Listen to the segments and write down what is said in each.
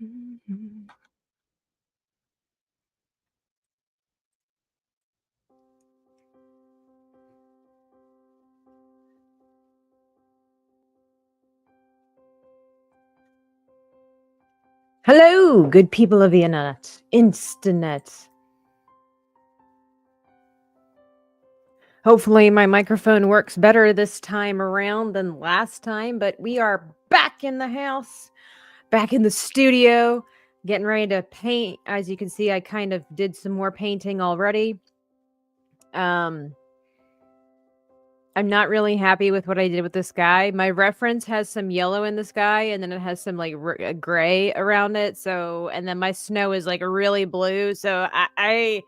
Mhm. Hello, good people of the internet, Instanet. Hopefully, my microphone works better this time around than last time, but we are back in the house, back in the studio, getting ready to paint. As you can see, I kind of did some more painting already. Um, I'm not really happy with what I did with the sky. My reference has some yellow in the sky, and then it has some like gray around it. So, and then my snow is like really blue. So I'm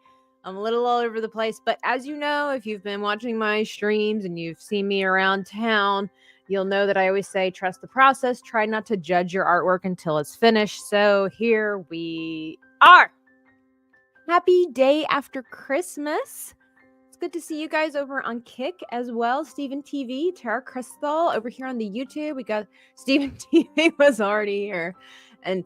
a little all over the place. But as you know, if you've been watching my streams and you've seen me around town, you'll know that I always say trust the process. Try not to judge your artwork until it's finished. So here we are. Happy day after Christmas. It's good to see you guys over on Kick as well. Steven TV, Tara Crystal over here on the YouTube. We got Steven TV was already here. And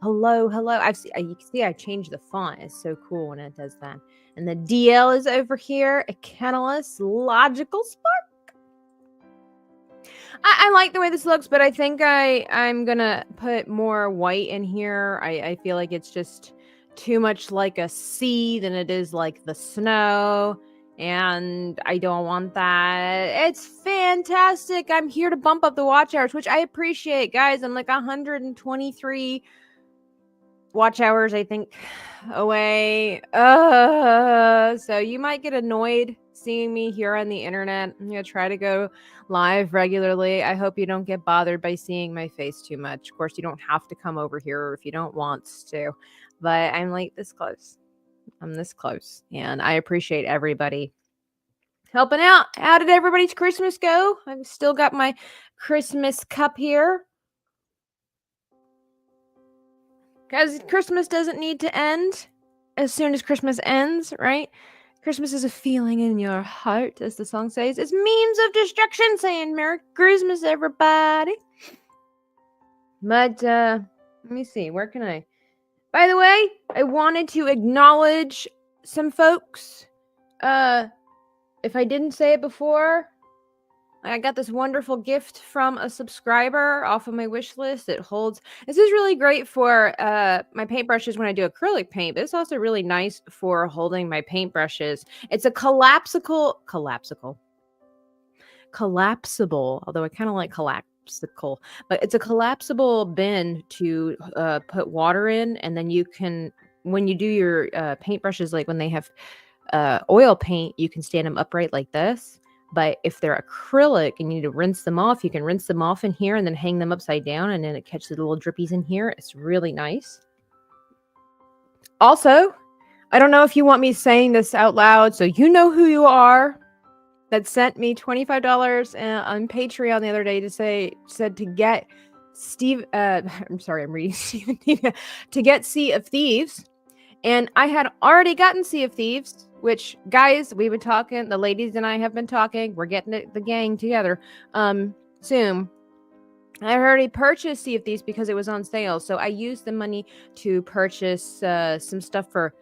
hello. You can see I changed the font. It's so cool when it does that. And the DL is over here. A Catalyst, Logical Spark. I like the way this looks, but I think I'm gonna put more white in here. I feel like it's just too much like a sea than it is like the snow, and I don't want that. It's fantastic. I'm here to bump up the watch hours, which I appreciate, guys. I'm like 123 watch hours, I think, away. So you might get annoyed seeing me here on the internet. I'm gonna try to go live regularly. I hope you don't get bothered by seeing my face too much. Of course, you don't have to come over here if you don't want to, but I'm like this close. I'm this close, and I appreciate everybody helping out. How did everybody's Christmas go? I've still got my Christmas cup here. Because Christmas doesn't need to end as soon as Christmas ends, right? Christmas is a feeling in your heart, as the song says. It's means of destruction saying Merry Christmas, everybody. But let me see, where can I? By the way, I wanted to acknowledge some folks. If I didn't say it before, I got this wonderful gift from a subscriber off of my wish list. This is really great for my paintbrushes when I do acrylic paint, but it's also really nice for holding my paintbrushes. It's a collapsible, although I kind of like collapsible, but it's a collapsible bin to put water in, and then you can, when you do your paintbrushes, like when they have oil paint, you can stand them upright like this. But if they're acrylic and you need to rinse them off, you can rinse them off in here and then hang them upside down, and then it catches the little drippies in here. It's really nice. Also, I don't know if you want me saying this out loud, so you know who you are, that sent me $25 on Patreon the other day said to get Steve. I'm sorry, I'm reading Stephen. To get Sea of Thieves, and I had already gotten Sea of Thieves. Which, guys, we've been talking. The ladies and I have been talking. We're getting the gang together soon. I already purchased Sea of Thieves because it was on sale. So I used the money to purchase some stuff for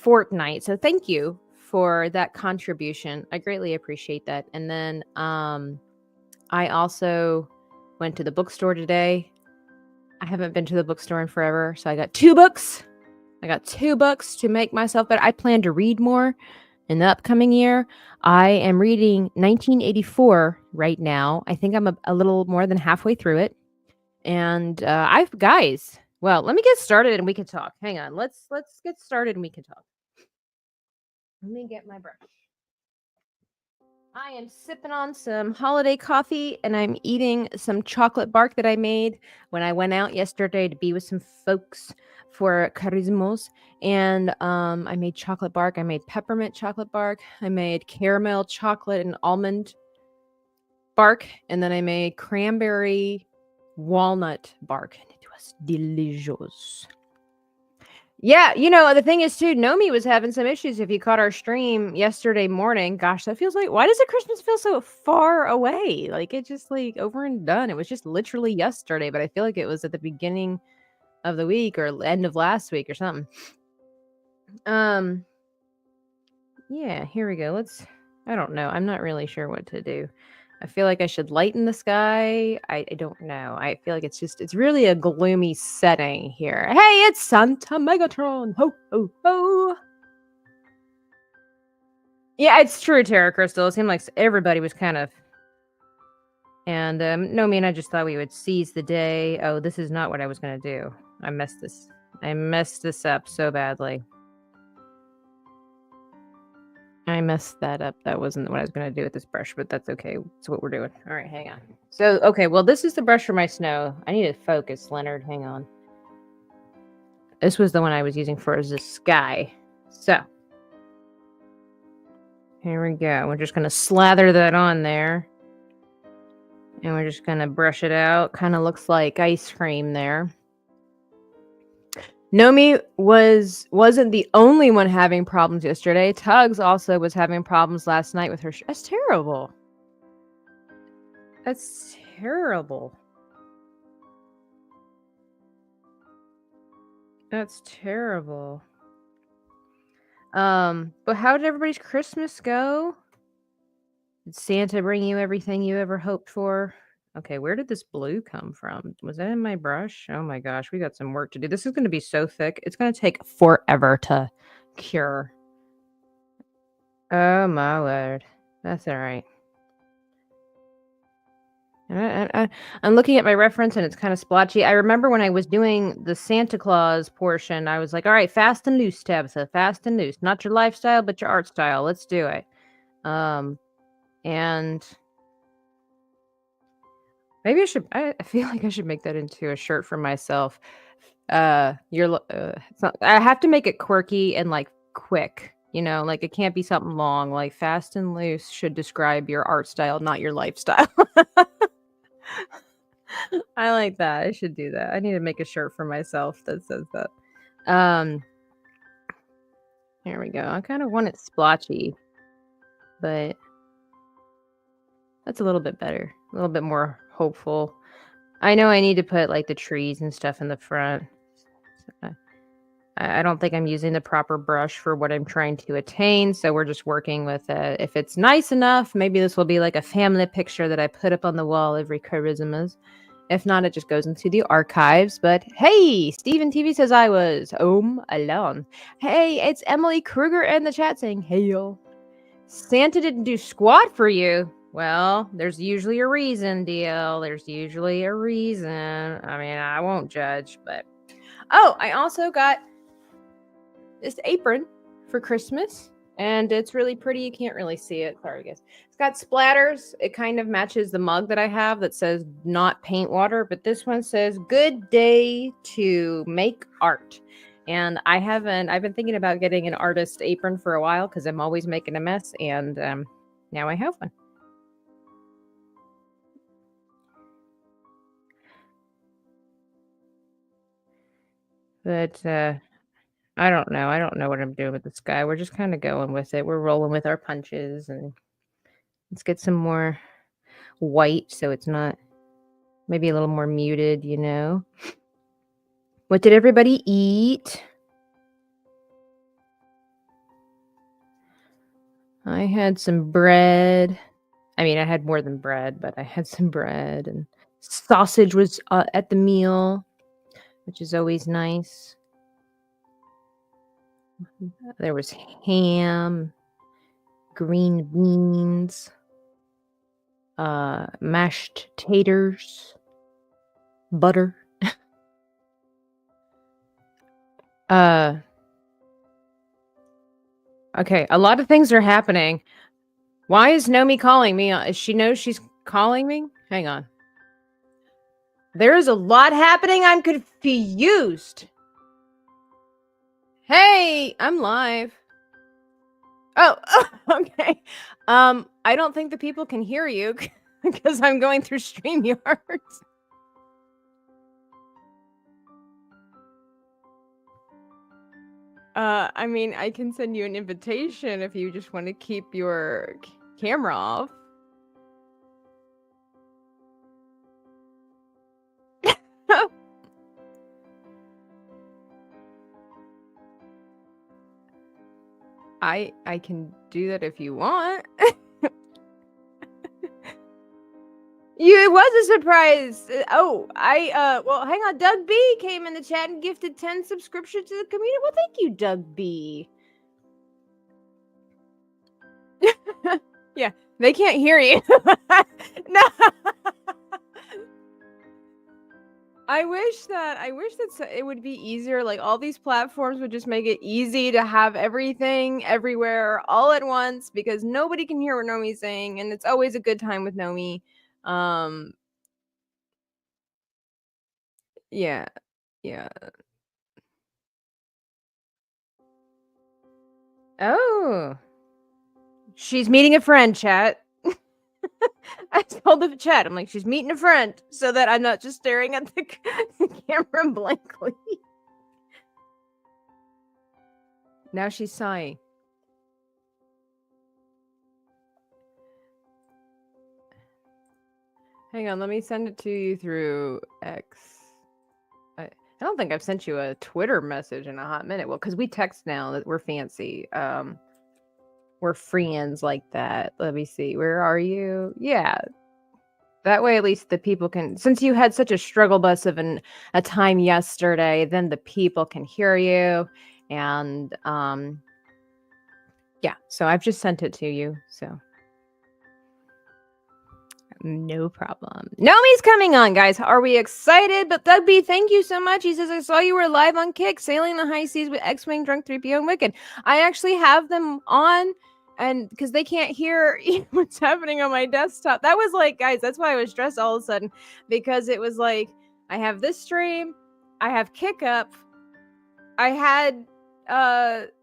Fortnite. So thank you for that contribution. I greatly appreciate that. And then I also went to the bookstore today. I haven't been to the bookstore in forever. So I got 2 books. I got 2 books to make myself better. I plan to read more in the upcoming year. I am reading 1984 right now. I think I'm a little more than halfway through it. And well, let me get started and we can talk. Hang on. Let's get started and we can talk. Let me get my brush. I am sipping on some holiday coffee, and I'm eating some chocolate bark that I made when I went out yesterday to be with some folks for Christmas. And I made chocolate bark. I made peppermint chocolate bark. I made caramel chocolate and almond bark. And then I made cranberry walnut bark. And it was delicious. Yeah, the thing is too, Nomi was having some issues. If you caught our stream yesterday morning, gosh, that feels like, why does the Christmas feel so far away? Like, it's just like over and done. It was just literally yesterday, but I feel like it was at the beginning of the week or end of last week or something. Yeah, here we go. I don't know. I'm not really sure what to do. I feel like I should lighten the sky. I don't know. I feel like it's really a gloomy setting here. Hey, it's Santa Megatron. Ho, ho, ho. Yeah, it's true, Terra Crystal. It seemed like everybody was kind of... And, no, I mean, I just thought we would seize the day. Oh, this is not what I was going to do. I messed this up so badly. I messed that up. That wasn't what I was going to do with this brush, but that's okay. It's what we're doing. All right, hang on. So, okay, well, this is the brush for my snow. I need to focus, Leonard. Hang on. This was the one I was using for the sky. So, here we go. We're just going to slather that on there. And we're just going to brush it out. Kind of looks like ice cream there. Nomi wasn't the only one having problems yesterday. Tugs also was having problems last night with her. That's terrible. That's terrible. That's terrible. But how did everybody's Christmas go? Did Santa bring you everything you ever hoped for? Okay, where did this blue come from? Was that in my brush? Oh my gosh, we got some work to do. This is going to be so thick. It's going to take forever to cure. Oh my word. That's all right. I'm looking at my reference and it's kind of splotchy. I remember when I was doing the Santa Claus portion, I was like, all right, fast and loose, Tabitha, fast and loose. Not your lifestyle, but your art style. Let's do it. And maybe I feel like I should make that into a shirt for myself. It's not, I have to make it quirky and like quick, you know, like it can't be something long. Like fast and loose should describe your art style, not your lifestyle. I like that. I should do that. I need to make a shirt for myself that says that. Here we go. I kind of want it splotchy, but that's a little bit better. A little bit more hopeful. I know I need to put like the trees and stuff in the front. I don't think I'm using the proper brush for what I'm trying to attain, so we're just working with it. If it's nice enough, maybe this will be like a family picture that I put up on the wall every Christmas. If not, it just goes into the archives. But hey, Steven TV says I was home alone. Hey, it's Emily Kruger in the chat saying, hey, y'all. Santa didn't do squat for you. Well, there's usually a reason, DL. There's usually a reason. I mean, I won't judge, but... Oh, I also got this apron for Christmas. And it's really pretty. You can't really see it. Sorry, guys. It's got splatters. It kind of matches the mug that I have that says not paint water. But this one says, good day to make art. And I've been thinking about getting an artist apron for a while because I'm always making a mess. And now I have one. But I don't know. I don't know what I'm doing with this guy. We're just kind of going with it. We're rolling with our punches. And let's get some more white so it's not maybe a little more muted, you know. What did everybody eat? I had some bread. I mean, I had more than bread, but I had some bread, and sausage was at the meal, which is always nice. There was ham, green beans, mashed taters, butter. Okay, a lot of things are happening. Why is Nomi calling me? She knows she's calling me? Hang on. There is a lot happening. I'm confused. Hey, I'm live. Oh, okay. I don't think the people can hear you because I'm going through StreamYard. I mean, I can send you an invitation if you just want to keep your camera off. I can do that if you want. It was a surprise. Well, hang on. Doug B came in the chat and gifted 10 subscriptions to the community. Well, thank you, Doug B. Yeah, they can't hear you. No. I wish that it would be easier. Like all these platforms would just make it easy to have everything everywhere all at once, because nobody can hear what Nomi's saying, and it's always a good time with Nomi. Yeah. Oh, she's meeting a friend, chat. I told the chat, I'm like, she's meeting a friend, so that I'm not just staring at the camera blankly. Now she's sighing. Hang on, let me send it to you through X. I don't think I've sent you a Twitter message in a hot minute. Well, because we text now, that we're fancy. We're friends like that. Let me see. Where are you? Yeah. That way, at least the people can, since you had such a struggle bus of a time yesterday, then the people can hear you. And yeah, so I've just sent it to you. So no problem. Nomi's coming on, guys. Are we excited? But Doug B, thank you so much. He says, I saw you were live on Kick, sailing the high seas with X-Wing, Drunk 3PO, and Wicked. I actually have them on, and because they can't hear what's happening on my desktop. That was like, guys, that's why I was stressed all of a sudden, because it was like, I have this stream, I have Kick up, I had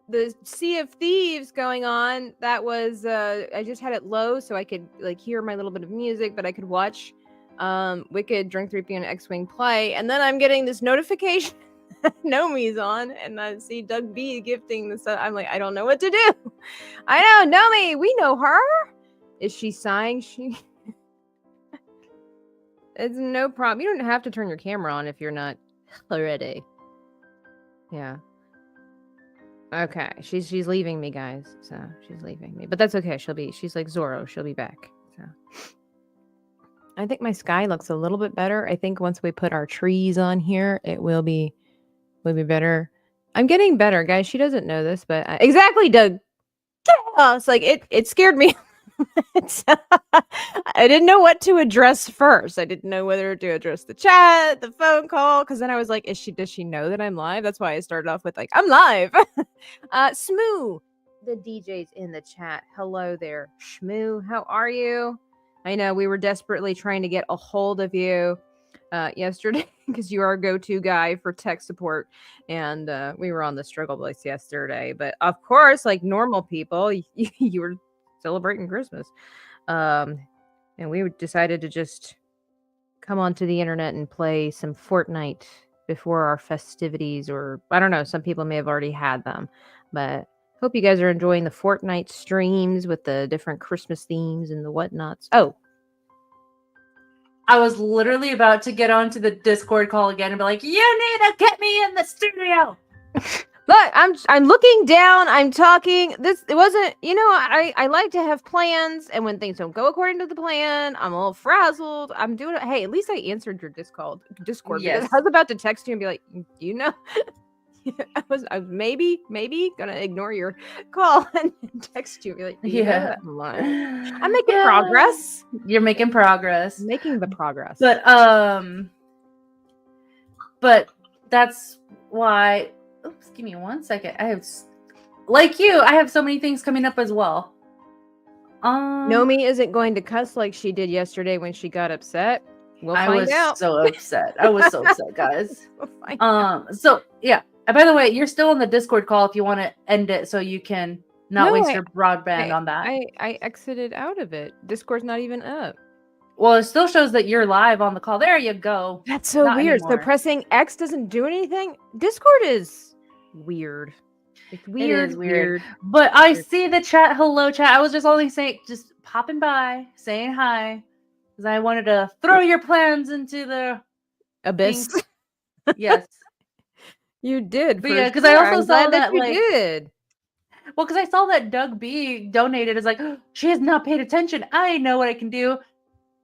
the Sea of Thieves going on. That was I just had it low so I could like hear my little bit of music, but I could watch Wicked, Drink 3P, and X-Wing play. And then I'm getting this notification Nomi's on, and I see Doug B gifting this. I'm like, I don't know what to do. I know, Nomi, we know her. Is she sighing? She It's no problem. You don't have to turn your camera on if you're not ready. Yeah. Okay, she's leaving me, guys. So she's leaving me, but that's okay. She's like Zorro. She'll be back. So I think my sky looks a little bit better. I think once we put our trees on here, it will be better. I'm getting better, guys. She doesn't know this, but exactly, Doug. It's like it scared me. I didn't know what to address first. I didn't know whether to address the chat, the phone call, because then I was like, does she know that I'm live? That's why I started off with like, I'm live. Smoo, the DJ's in the chat. Hello there, Shmoo. How are you? I know we were desperately trying to get a hold of you yesterday because you are a go-to guy for tech support, and we were on the struggle bus yesterday. But of course, like normal people, you were celebrating Christmas. And we decided to just come onto the internet and play some Fortnite before our festivities, or I don't know, some people may have already had them, but hope you guys are enjoying the Fortnite streams with the different Christmas themes and the whatnots. Oh, I was literally about to get onto the Discord call again and be like, you need to get me in the studio. Look, I'm looking down. I'm talking. It wasn't. I like to have plans, and when things don't go according to the plan, I'm a little frazzled. I'm doing it. Hey, at least I answered your Discord. Yes. Because I was about to text you and be like, I was maybe gonna ignore your call and text you and be like, yeah, I'm making progress. You're making progress. Making the progress. But that's why. Oops, give me 1 second. I have so many things coming up as well. Nomi isn't going to cuss like she did yesterday when she got upset. We'll find out. I was so upset. I was so upset, guys. We'll find out. So yeah. By the way, you're still on the Discord call if you want to end it so you can not waste your broadband on that. I exited out of it. Discord's not even up. Well, it still shows that you're live on the call. There you go. That's so weird. Anymore. So pressing X doesn't do anything? Discord is weird. It's weird. It is weird. But I see the chat. Hello, chat. I was just only saying, just popping by, saying hi. Because I wanted to throw your plans into the abyss. Yes. You did. But yeah, because I also saw that you did. Well, because I saw that Doug B donated. It's like, she has not paid attention. I know what I can do.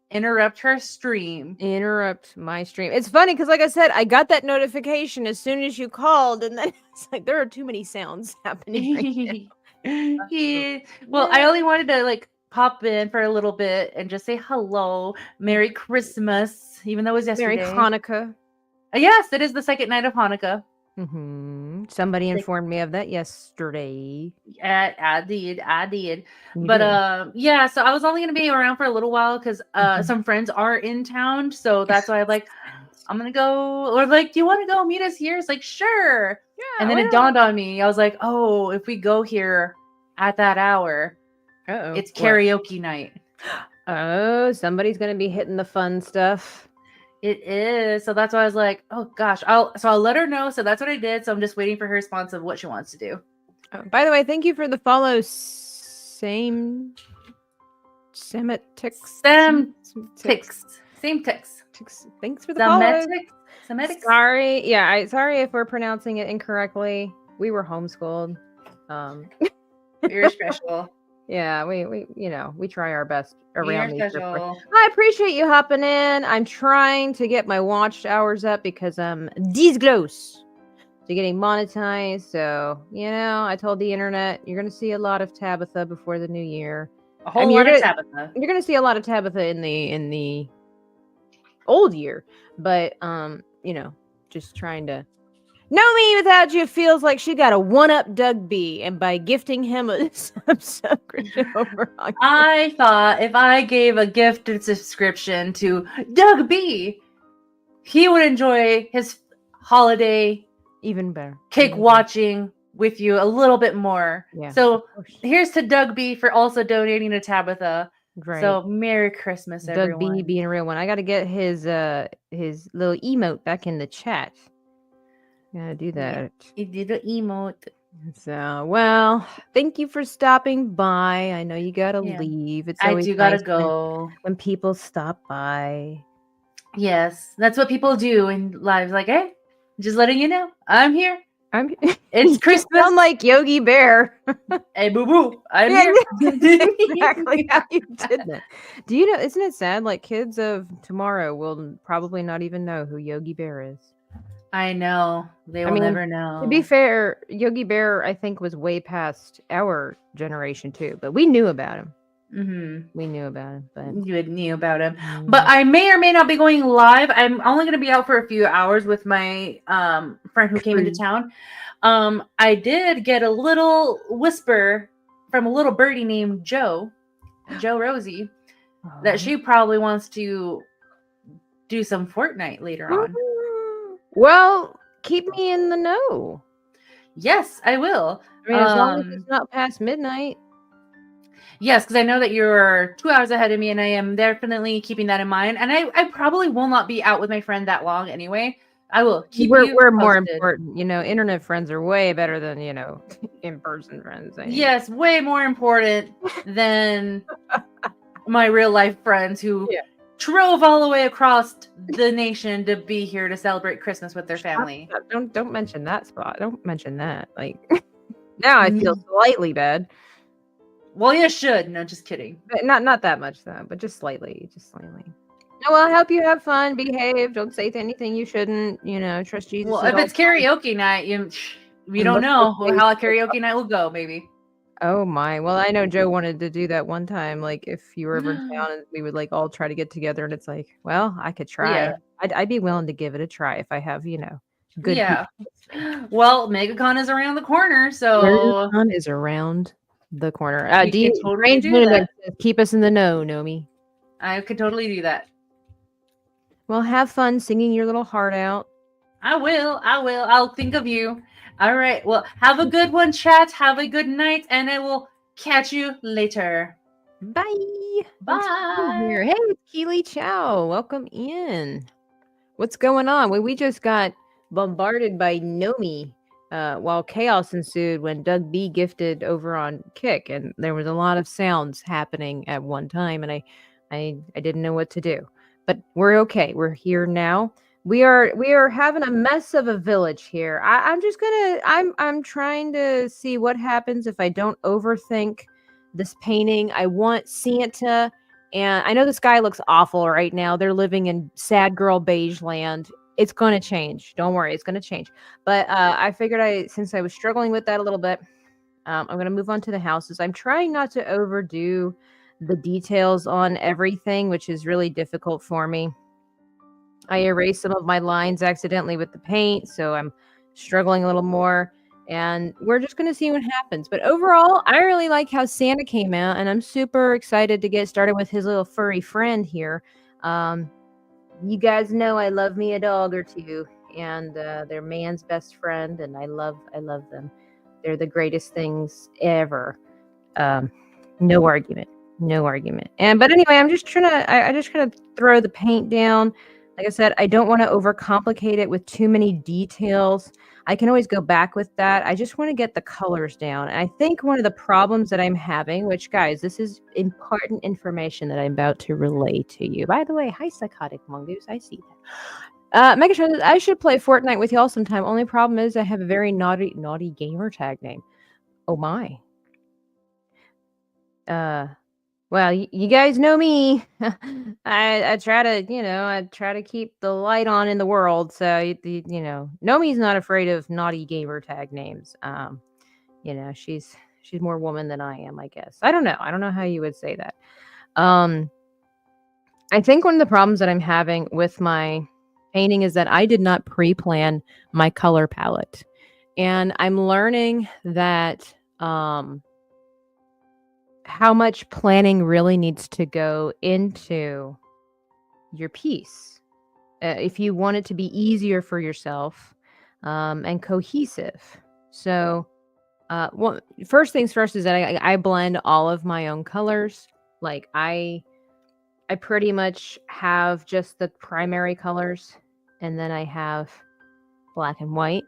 Interrupt her stream. Interrupt my stream. It's funny because, like I said, I got that notification as soon as you called, and then it's like there are too many sounds happening right now. Yeah. Well, I only wanted to like pop in for a little bit and just say hello, Merry Christmas, even though it was Merry yesterday. Hanukkah. Yes, it is the second night of Hanukkah. Somebody informed me of that yesterday. I did. You But did. yeah, so I was only gonna be around for a little while because some friends are in town, so that's why I'm like, I'm gonna go, or like, do you want to go meet us here? It's like, sure. Yeah, And then why it not? dawned on me. I was like, oh, if we go here at that hour, Uh-oh. it's What? karaoke night. Oh, somebody's gonna be hitting the fun stuff. It is. So that's why I was like, oh gosh, I'll let her know. So that's what I did. So I'm just waiting for her response of what she wants to do. Oh, by the way, thank you for the follow. Same Semitics. Same ticks. Thanks for the follow. Semitics. Sorry. Yeah, sorry if we're pronouncing it incorrectly. We were homeschooled. You're special. Yeah, we try our best around these. Special. I appreciate you hopping in. I'm trying to get my watch hours up because I'm this close to getting monetized. So, I told the internet you're gonna see a lot of Tabitha before the new year. A whole lot of Tabitha. You're gonna see a lot of Tabitha in the old year, but just trying to. Know Me Without You feels like she got a one-up Doug B, and by gifting him a subscription over on I thought if I gave a gifted subscription to Doug B, he would enjoy his holiday even better cake watching with you a little bit more. Yeah. So here's to Doug B for also donating to Tabitha. Great. So Merry Christmas, everyone. Doug B being a real one. I got to get his little emote back in the chat. Gotta do that. He did an emote. So, well, thank you for stopping by. I know you gotta leave. It's always gotta nice go when people stop by. Yes, that's what people do in lives. Like, hey, just letting you know, I'm here. It's Christmas. Sound like Yogi Bear. Hey, boo boo, I'm here. Exactly how you did that. Do you know? Isn't it sad? Like kids of tomorrow will probably not even know who Yogi Bear is. I know. They will never know. To be fair, Yogi Bear, I think, was way past our generation too, but we knew about him. Mm-hmm. We knew about him, but you knew about him. But I may or may not be going live. I'm only going to be out for a few hours with my friend who came into town. I did get a little whisper from a little birdie named Joe Rosie, that she probably wants to do some Fortnite later on. Well, keep me in the know. Yes, I will. I mean, as long as it's not past midnight. Yes, because I know that you're 2 hours ahead of me, and I am definitely keeping that in mind. And I probably will not be out with my friend that long anyway. I will keep you We're posted. more important. Internet friends are way better than, in-person friends. Yes, way more important than my real life friends who drove all the way across the nation to be here to celebrate Christmas with their family. Don't mention that spot. Don't mention that. Like now I feel slightly bad. Well, you should. No, just kidding. But not that much though, but just slightly. No, well, I hope you have fun, behave, don't say anything you shouldn't, trust Jesus. Well, if it's karaoke night, you don't know how a karaoke night will go, maybe. Oh my. Well, I know Joe wanted to do that one time. Like if you were ever in town and we would like all try to get together, and it's like, well, I could try. Yeah. I'd be willing to give it a try if I have, good. Yeah. Well, MegaCon is around the corner, so MegaCon is around the corner. Do you totally do that? Keep us in the know, Nomi? I could totally do that. Well, have fun singing your little heart out. I will. I'll think of you. All right. Well, have a good one, chat. Have a good night, and I will catch you later. Bye. Bye. Here. Hey, it's Keely Chow. Welcome in. What's going on? We just got bombarded by Nomi while chaos ensued when Doug B gifted over on Kick, and there was a lot of sounds happening at one time, and I didn't know what to do. But we're okay. We're here now. We are having a mess of a village here. I'm trying to see what happens if I don't overthink this painting. I want Santa, and I know this guy looks awful right now. They're living in sad girl beige land. It's gonna change. Don't worry, it's gonna change. But I figured since I was struggling with that a little bit, I'm gonna move on to the houses. I'm trying not to overdo the details on everything, which is really difficult for me. I erased some of my lines accidentally with the paint, so I'm struggling a little more. And we're just going to see what happens. But overall, I really like how Santa came out, and I'm super excited to get started with his little furry friend here. You guys know I love me a dog or two, and they're man's best friend, and I love them. They're the greatest things ever. No argument. No argument. But anyway, I'm just trying to I just kind of throw the paint down. Like I said, I don't want to overcomplicate it with too many details. I can always go back with that. I just want to get the colors down. And I think one of the problems that I'm having, which guys, this is important information that I'm about to relay to you. By the way, hi Psychotic Mongoose, I see that. Making sure that I should play Fortnite with y'all sometime. Only problem is I have a very naughty gamer tag name. Oh my. Well, you guys know me. I try to keep the light on in the world. So Nomi's not afraid of naughty gamer tag names. She's more woman than I am, I guess. I don't know. I don't know how you would say that. I think one of the problems that I'm having with my painting is that I did not pre-plan my color palette, and I'm learning that how much planning really needs to go into your piece if you want it to be easier for yourself and cohesive. So first things first is that I blend all of my own colors. Like I pretty much have just the primary colors, and then I have black and white.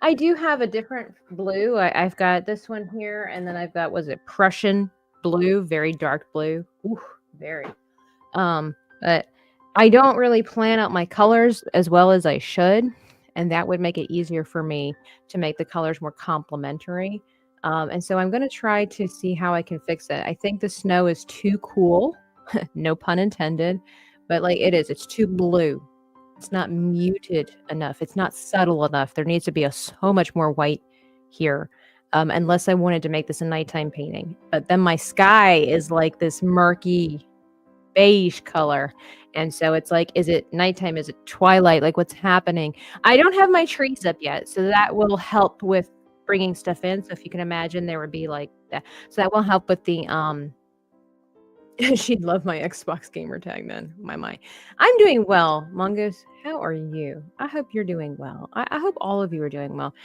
I do have a different blue. I've got this one here, and then I've got, was it Prussian blue, very dark blue. Ooh, very. But I don't really plan out my colors as well as I should, and that would make it easier for me to make the colors more complementary. And so I'm going to try to see how I can fix it. I think the snow is too cool, no pun intended, but like it's too blue. It's not muted enough. It's not subtle enough. There needs to be so much more white here. Unless I wanted to make this a nighttime painting. But then my sky is like this murky beige color. And so it's like, is it nighttime? Is it twilight? Like what's happening? I don't have my trees up yet. So that will help with bringing stuff in. So if you can imagine, there would be like that. So that will help with the, she'd love my Xbox gamer tag then. My. I'm doing well. Mongoose, how are you? I hope you're doing well. I hope all of you are doing well.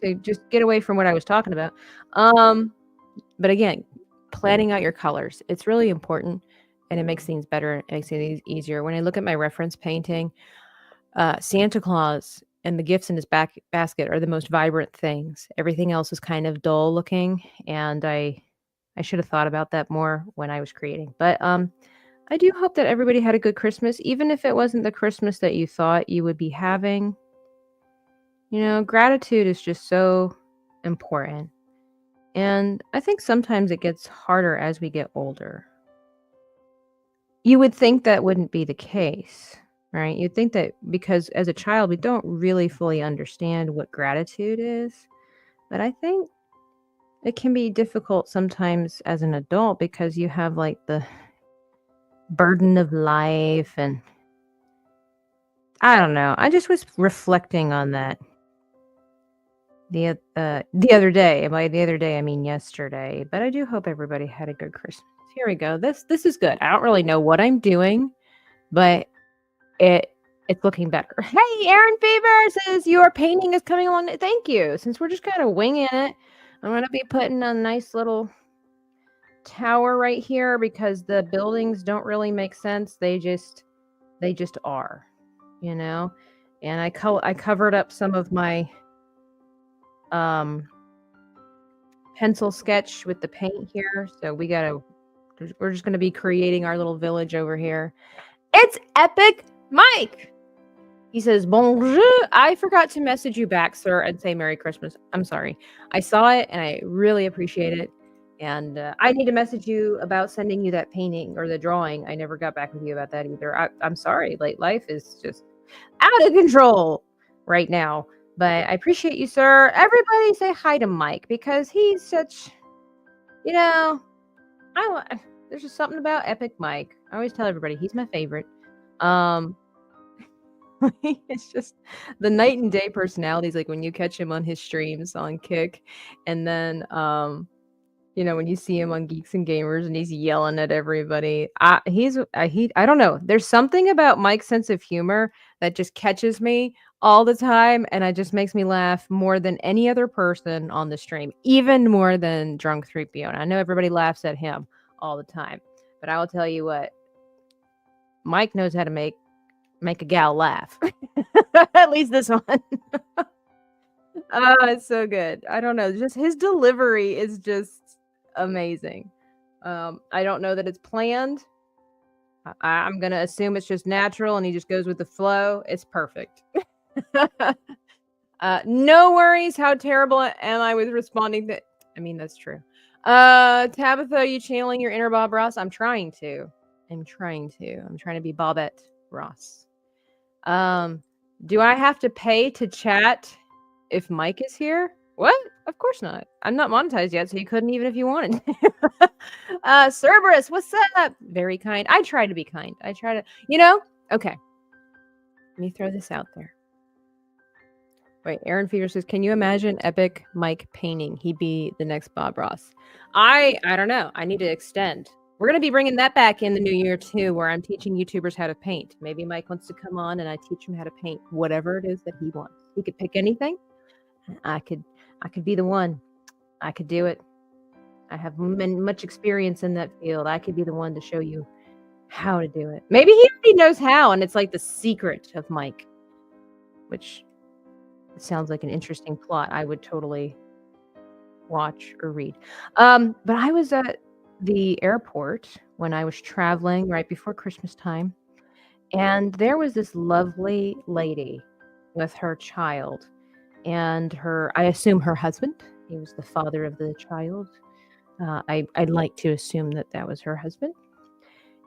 To just get away from what I was talking about. But again, planning out your colors. It's really important, and it makes things better. It makes things easier. When I look at my reference painting, Santa Claus and the gifts in his basket are the most vibrant things. Everything else is kind of dull looking, and I should have thought about that more when I was creating. But I do hope that everybody had a good Christmas, even if it wasn't the Christmas that you thought you would be having. Gratitude is just so important. And I think sometimes it gets harder as we get older. You would think that wouldn't be the case, right? You'd think that because as a child, we don't really fully understand what gratitude is. But I think it can be difficult sometimes as an adult because you have like the burden of life, and I don't know. I just was reflecting on that the other day. And by the other day, I mean yesterday. But I do hope everybody had a good Christmas. Here we go. This is good. I don't really know what I'm doing, but it's looking better. Hey, Aaron Fever says your painting is coming along. Thank you. Since we're just kind of winging it, I'm going to be putting a nice little tower right here because the buildings don't really make sense. They just are, And I covered up some of my pencil sketch with the paint here. So we're just going to be creating our little village over here. It's epic Mike! He says, bonjour. I forgot to message you back, sir, and say Merry Christmas. I'm sorry. I saw it and I really appreciate it. And I need to message you about sending you that painting or the drawing. I never got back with you about that either. I'm sorry. Like, life is just out of control right now. But I appreciate you, sir. Everybody say hi to Mike because he's such, you know, there's just something about Epic Mike. I always tell everybody he's my favorite. It's just the night and day personalities. Like when you catch him on his streams on Kick, and then when you see him on Geeks and Gamers and he's yelling at everybody. I don't know. There's something about Mike's sense of humor that just catches me all the time, and it just makes me laugh more than any other person on the stream, even more than Drunk 3PO. And I know everybody laughs at him all the time, but I will tell you what, Mike knows how to make a gal laugh. At least this one. It's so good. I don't know. Just his delivery is just amazing. I don't know that it's planned. I'm going to assume it's just natural and he just goes with the flow. It's perfect. No worries. How terrible am I with responding to... I mean, that's true. Tabitha, are you channeling your inner Bob Ross? I'm trying to. I'm trying to be Bobette Ross. Do I have to pay to chat if Mike is here? What? Of course not. I'm not monetized yet, so you couldn't even if you wanted. Cerberus, what's up? Very kind. I try to be kind. I try to, okay. Let me throw this out there. Wait, Aaron Feeder says, can you imagine Epic Mike painting? He'd be the next Bob Ross. I don't know. I need to extend. We're going to be bringing that back in the new year, too, where I'm teaching YouTubers how to paint. Maybe Mike wants to come on and I teach him how to paint whatever it is that he wants. He could pick anything. I could be the one. I could do it. I have much experience in that field. I could be the one to show you how to do it. Maybe he already knows how, and it's like the secret of Mike, which sounds like an interesting plot. I would totally watch or read. But I was at the airport when I was traveling right before Christmas time, and there was this lovely lady with her child and I assume her husband. He was the father of the child. I'd like to assume that was her husband.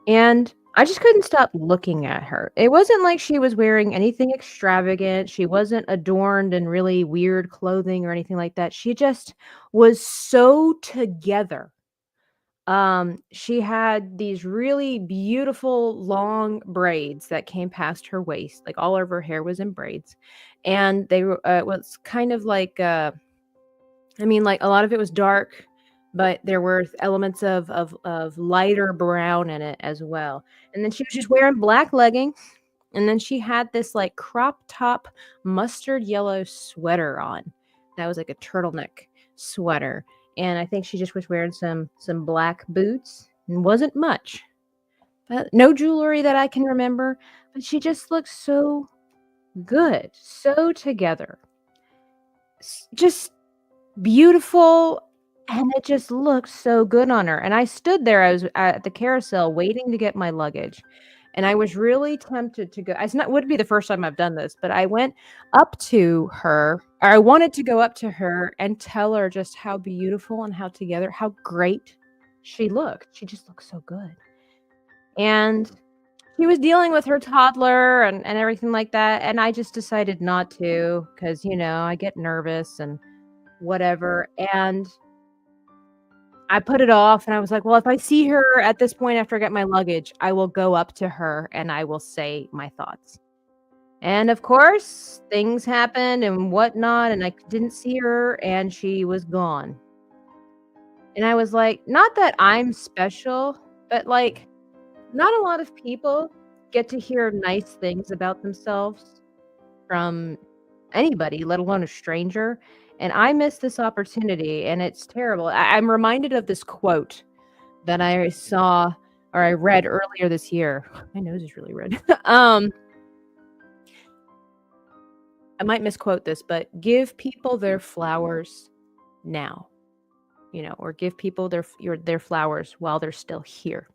And I just couldn't stop looking at her. It wasn't like she was wearing anything extravagant. She wasn't adorned in really weird clothing or anything like that. She just was so together. She had these really beautiful long braids that came past her waist. Like all of her hair was in braids. And they were, it was kind of like, like a lot of it was dark, but there were elements of lighter brown in it as well. And then she was just wearing black leggings. And then she had this like crop top mustard yellow sweater on. That was like a turtleneck sweater. And I think she just was wearing some black boots and wasn't much. No jewelry that I can remember. But she just looked so good. So together. Just beautiful. And it just looked so good on her. And I stood there. I was at the carousel waiting to get my luggage. And I was really tempted to go. Would be the first time I've done this, but I went up to her. Or I wanted to go up to her and tell her just how beautiful and how great she looked. She just looked so good. And she was dealing with her toddler and everything like that. And I just decided not to because, I get nervous and whatever. And I put it off and I was like, well, if I see her at this point after I get my luggage, I will go up to her and I will say my thoughts. And of course, things happened and whatnot, and I didn't see her and she was gone. And I was like, not that I'm special, but like, not a lot of people get to hear nice things about themselves from anybody, let alone a stranger. And I missed this opportunity, and it's terrible. I'm reminded of this quote that I saw or I read earlier this year. My nose is really red. I might misquote this, but give people their flowers now, or give people their flowers while they're still here.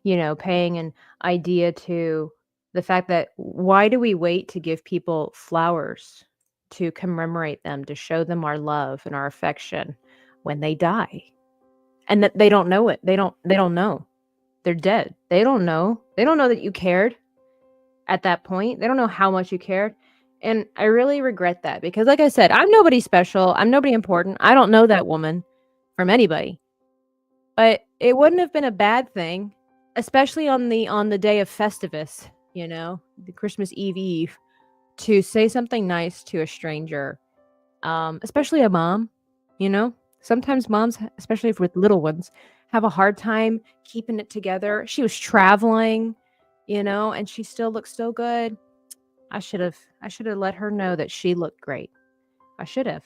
Paying an idea to The fact that why do we wait to give people flowers, to commemorate them, to show them our love and our affection when they die? And that they don't know it. They don't know. They're dead. They don't know. They don't know that you cared at that point. They don't know how much you cared. And I really regret that because like I said, I'm nobody special. I'm nobody important. I don't know that woman from anybody. But it wouldn't have been a bad thing, especially on the day of Festivus, the Christmas Eve, to say something nice to a stranger, especially a mom. Sometimes moms, especially with little ones, have a hard time keeping it together. She was traveling, and she still looks so good. I should have let her know that she looked great. I should have,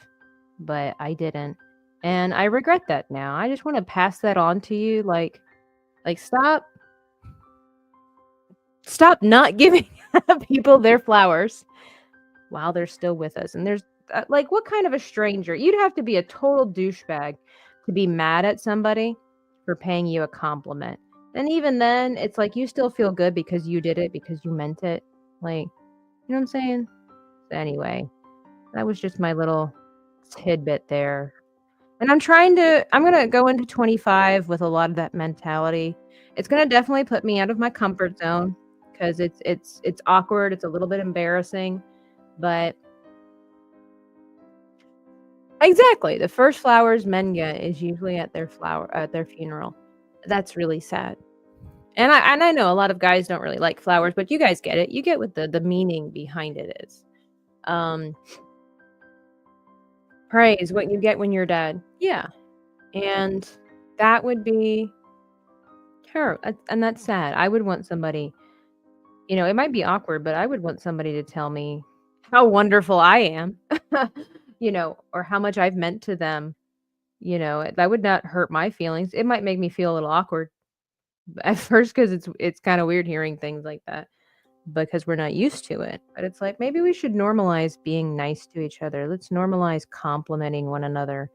but I didn't. And I regret that now. I just want to pass that on to you. Like stop not giving people their flowers while they're still with us. And there's what kind of a stranger? You'd have to be a total douchebag to be mad at somebody for paying you a compliment. And even then, it's like you still feel good because you did it, because you meant it. Like, you know what I'm saying? So anyway, that was just my little tidbit there. And I'm going to go into 25 with a lot of that mentality. It's going to definitely put me out of my comfort zone because it's awkward. It's a little bit embarrassing, but exactly. The first flowers men get is usually at their funeral. That's really sad. And I know a lot of guys don't really like flowers, but you guys get it. You get what the meaning behind it is. Praise what you get when you're dead. Yeah. And that would be terrible. And that's sad. I would want somebody, it might be awkward, but I would want somebody to tell me how wonderful I am, or how much I've meant to them. That would not hurt my feelings. It might make me feel a little awkward at first because it's kind of weird hearing things like that because we're not used to it. But it's like maybe we should normalize being nice to each other. Let's normalize complimenting one another.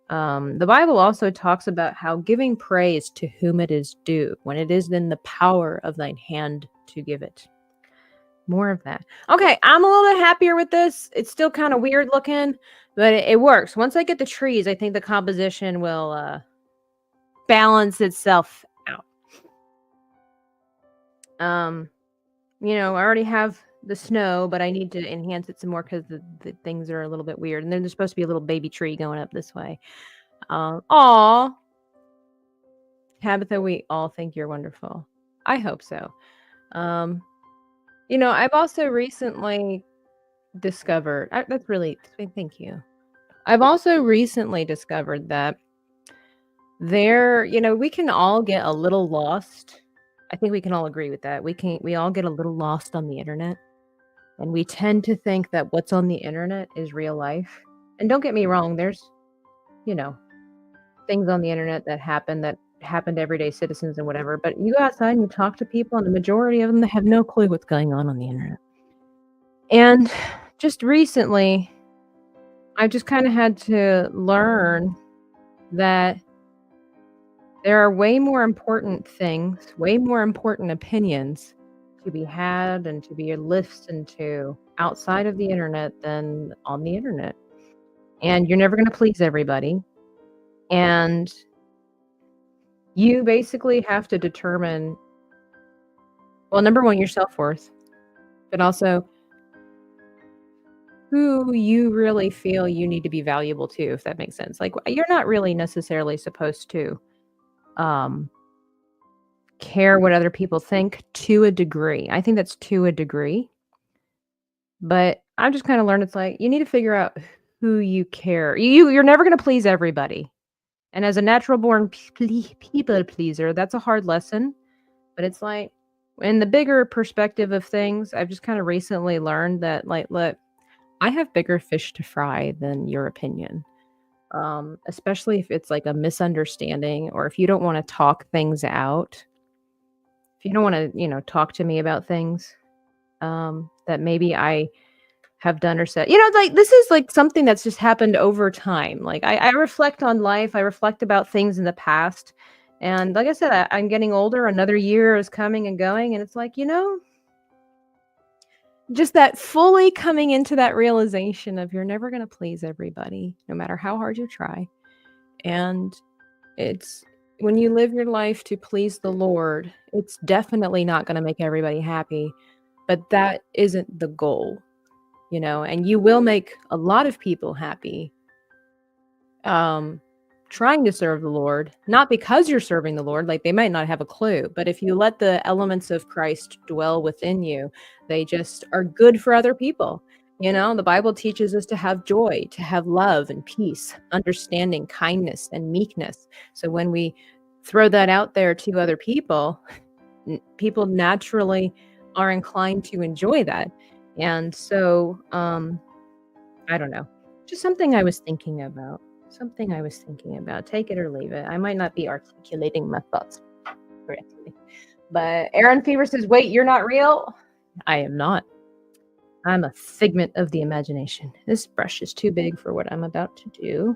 The Bible also talks about how giving praise to whom it is due, when it is in the power of thine hand to give it. More of that. Okay, I'm a little bit happier with this. It's still kind of weird looking, but it works. Once I get the trees, I think the composition will balance itself out. I already have the snow, but I need to enhance it some more because the things are a little bit weird. And then there's supposed to be a little baby tree going up this way. Aw. Tabitha, we all think you're wonderful. I hope so. I've also recently discovered, thank you. I've also recently discovered that we can all get a little lost. I think we can all agree with that. We all get a little lost on the internet. And we tend to think that what's on the internet is real life. And don't get me wrong, there's, things on the internet that happen to everyday citizens and whatever. But you go outside and you talk to people, and the majority of them have no clue what's going on the internet. And just recently, I just kind of had to learn that there are way more important things, way more important opinions to be had and to be listened to outside of the internet than on the internet. And you're never going to please everybody. And you basically have to determine, well, number one, your self-worth, but also who you really feel you need to be valuable to, if that makes sense. Like, you're not really necessarily supposed to care what other people think to a degree. I think that's to a degree. But I've just kind of learned it's like you need to figure out who you care. You're never going to please everybody. And as a natural born people pleaser, that's a hard lesson. But it's like in the bigger perspective of things, I've just kind of recently learned that, like, look, I have bigger fish to fry than your opinion. Especially if it's like a misunderstanding or if you don't want to talk things out. If you don't want to, talk to me about things that maybe I have done or said, like this is like something that's just happened over time. Like I reflect on life. I reflect about things in the past. And like I said, I'm getting older. Another year is coming and going. And it's like, just that fully coming into that realization of you're never going to please everybody, no matter how hard you try. And it's when you live your life to please the Lord, it's definitely not going to make everybody happy, but that isn't the goal, and you will make a lot of people happy. Trying to serve the Lord, not because you're serving the Lord, like they might not have a clue, but if you let the elements of Christ dwell within you, they just are good for other people. The Bible teaches us to have joy, to have love and peace, understanding, kindness, and meekness. So when we throw that out there to other people, people naturally are inclined to enjoy that. And so, I don't know, just something I was thinking about. Take it or leave it. I might not be articulating my thoughts correctly. But Aaron Fever says, wait, you're not real? I am not. I'm a figment of the imagination. This brush is too big for what I'm about to do.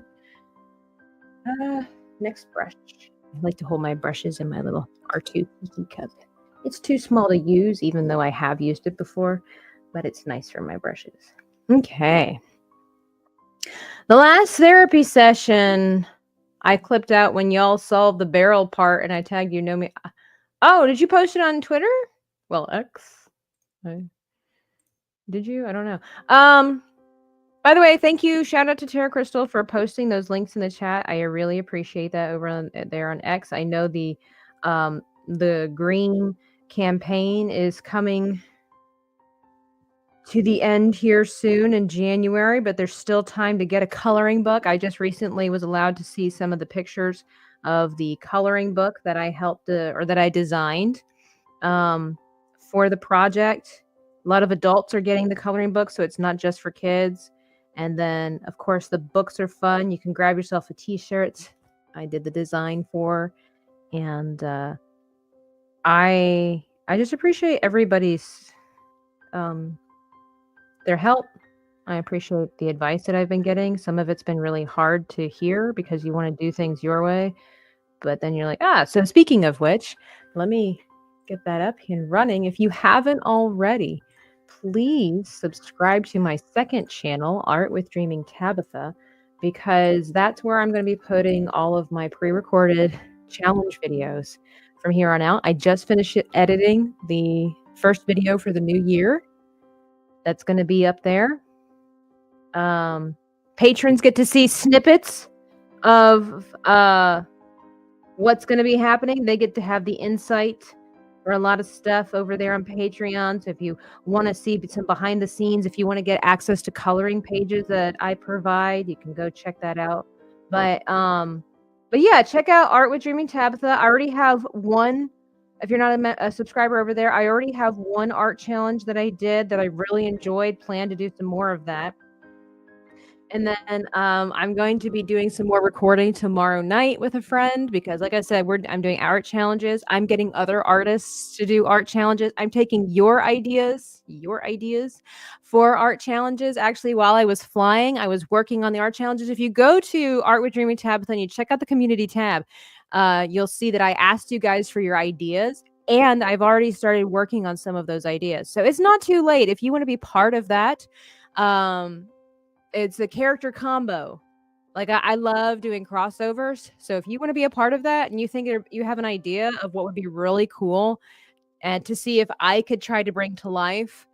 Next brush. I like to hold my brushes in my little R2 Tiki cup. It's too small to use, even though I have used it before, but it's nice for my brushes. Okay. The last therapy session I clipped out when y'all solved the barrel part and I tagged you, me. Oh, did you post it on Twitter? Well, X. Did you? I don't know. By the way, thank you. Shout out to Tara Crystal for posting those links in the chat. I really appreciate that over there on X. I know the green campaign is coming to the end here soon in January, but there's still time to get a coloring book. I just recently was allowed to see some of the pictures of the coloring book that I that I designed for the project. A lot of adults are getting the coloring book, so it's not just for kids. And then, of course, the books are fun. You can grab yourself a t-shirt I did the design for. And I just appreciate everybody's their help. I appreciate the advice that I've been getting. Some of it's been really hard to hear because you want to do things your way. But then you're like, so speaking of which, let me get that up and running. If you haven't already, please subscribe to my second channel, Art with Dreaming Tabitha, because that's where I'm going to be putting all of my pre-recorded challenge videos from here on out. I just finished editing the first video for the new year. That's going to be up there. Patrons get to see snippets of what's going to be happening. They get to have the insight for a lot of stuff over there on Patreon. So if you want to see some behind the scenes, if you want to get access to coloring pages that I provide, you can go check that out. But yeah, check out Art with Dreaming Tabitha. I already have one. If you're not a subscriber over there, I already have one art challenge that I did that I really enjoyed. Plan to do some more of that. And then I'm going to be doing some more recording tomorrow night with a friend because, like I said, I'm doing art challenges. I'm getting other artists to do art challenges. I'm taking your ideas for art challenges. Actually, while I was flying, I was working on the art challenges. If you go to Art with Dreaming Tabitha and you check out the community tab, you'll see that I asked you guys for your ideas. And I've already started working on some of those ideas. So it's not too late. If you want to be part of that, it's a character combo. Like I love doing crossovers. So if you want to be a part of that and you think you have an idea of what would be really cool and to see if I could try to bring to life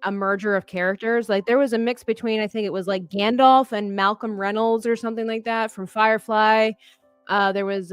a merger of characters, like there was a mix between, I think it was like Gandalf and Malcolm Reynolds or something like that from Firefly. There was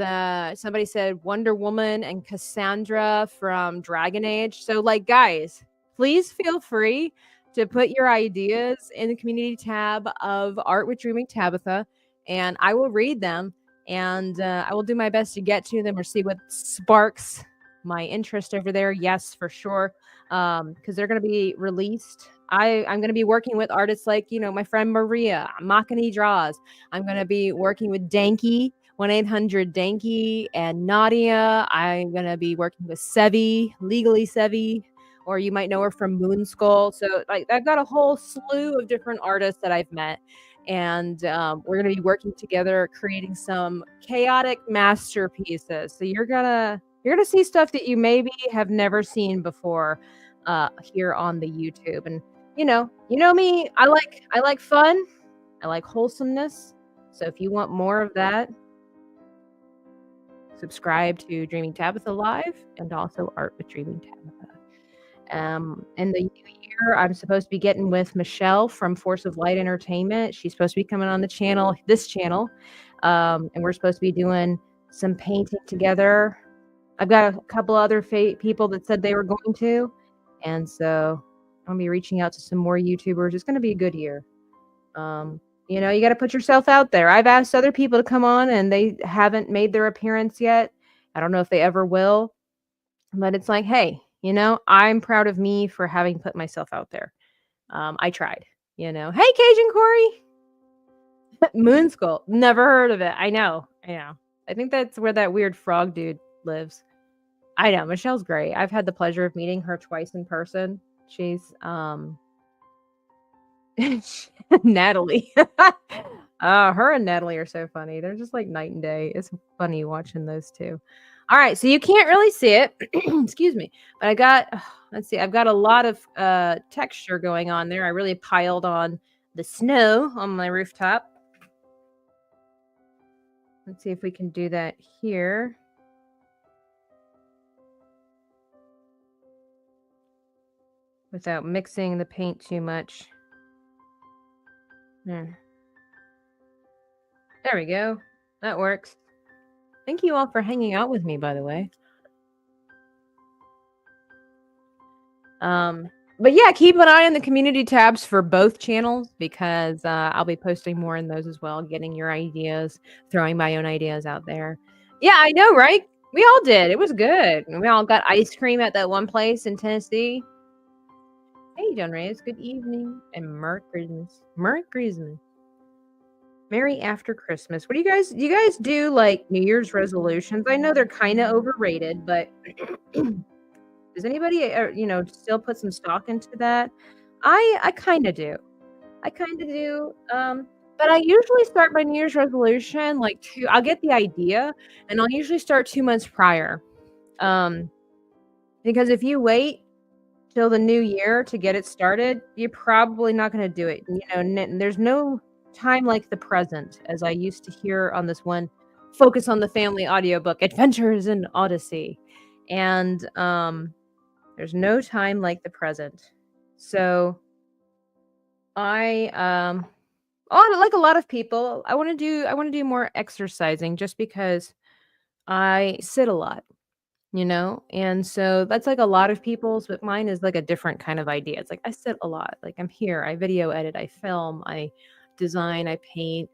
somebody said Wonder Woman and Cassandra from Dragon Age. So like, guys, please feel free to put your ideas in the community tab of Art with Dreaming Tabitha, and I will read them, and I will do my best to get to them or see what sparks my interest over there. Yes, for sure, because they're going to be released. I'm going to be working with artists like, my friend Maria, Makani Draws. I'm going to be working with Danky, 1-800-DANKY, and Nadia. I'm going to be working with Sevi, Legally Sevi, or you might know her from Moon Skull. So like I've got a whole slew of different artists that I've met. And we're going to be working together, creating some chaotic masterpieces. So you're gonna see stuff that you maybe have never seen before. here on the YouTube. And you know me, I like fun, I like wholesomeness. So if you want more of that, subscribe to Dreaming Tabitha Live and also Art with Dreaming Tabitha. In the new year, I'm supposed to be getting with Michelle from Force of Light Entertainment. She's supposed to be coming on this channel, and we're supposed to be doing some painting together. I've got a couple other people that said they were going to, and so I'm gonna be reaching out to some more YouTubers. It's gonna be a good year. You got to put yourself out there. I've asked other people to come on, and they haven't made their appearance yet. I don't know if they ever will, but it's like, hey, I'm proud of me for having put myself out there. I tried. Hey, Cajun Corey, Moon Skull. Never heard of it. I know. I think that's where that weird frog dude lives. I know. Michelle's great. I've had the pleasure of meeting her twice in person. She's Natalie. Her and Natalie are so funny. They're just like night and day. It's funny watching those two. All right, so you can't really see it. Excuse me. But I've got a lot of texture going on there. I really piled on the snow on my rooftop. Let's see if we can do that here. Without mixing the paint too much. There we go. That works. Thank you all for hanging out with me, by the way. But yeah, keep an eye on the community tabs for both channels, because I'll be posting more in those as well, getting your ideas, throwing my own ideas out there. Yeah, I know, right? We all did. It was good. We all got ice cream at that one place in Tennessee. Hey, John Reyes, good evening and Merry Christmas. Merry Christmas. Merry after Christmas. What do you guys do like New Year's resolutions? I know they're kind of overrated, but does anybody still put some stock into that? I kind of do. But I usually start my New Year's resolution I'll get the idea, and I'll usually start 2 months prior. Because if you wait till the new year to get it started, you're probably not going to do it. There's no time like the present, as I used to hear on this one Focus on the Family audiobook, Adventures in Odyssey. And there's no time like the present. So like a lot of people, I want to do more exercising, just because I sit a lot. And so that's like a lot of people's, but mine is like a different kind of idea. It's like I sit a lot. Like I'm here, I video edit, I film, I design, I paint,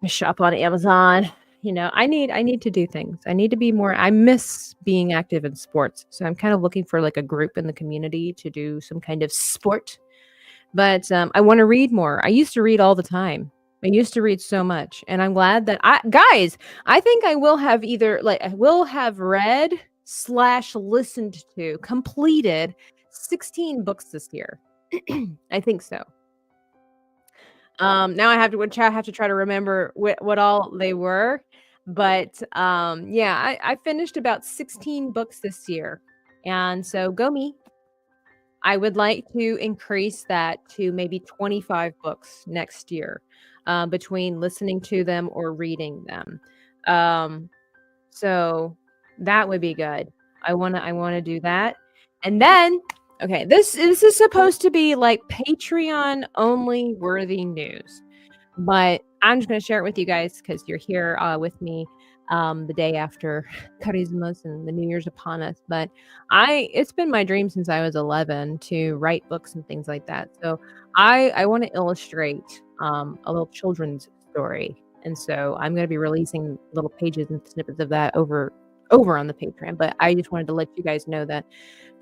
I shop on Amazon. I need to do things. I need to be more. I miss being active in sports, so I'm kind of looking for like a group in the community to do some kind of sport. But I want to read more. I used to read all the time. I used to read so much, and I'm glad that I think I will have read / listened to, completed 16 books this year. I think so. Now I have to try to remember what all they were, but yeah, I finished about 16 books this year, and so go me. I would like to increase that to maybe 25 books next year, between listening to them or reading them. So that would be good. I want to do that. And then, okay, this is supposed to be like Patreon only worthy news, but I'm just going to share it with you guys because you're here with me the day after Christmas and the New Year's upon us. But it's been my dream since I was 11 to write books and things like that. So I want to illustrate a little children's story. And so I'm going to be releasing little pages and snippets of that over on the Patreon. But I just wanted to let you guys know that,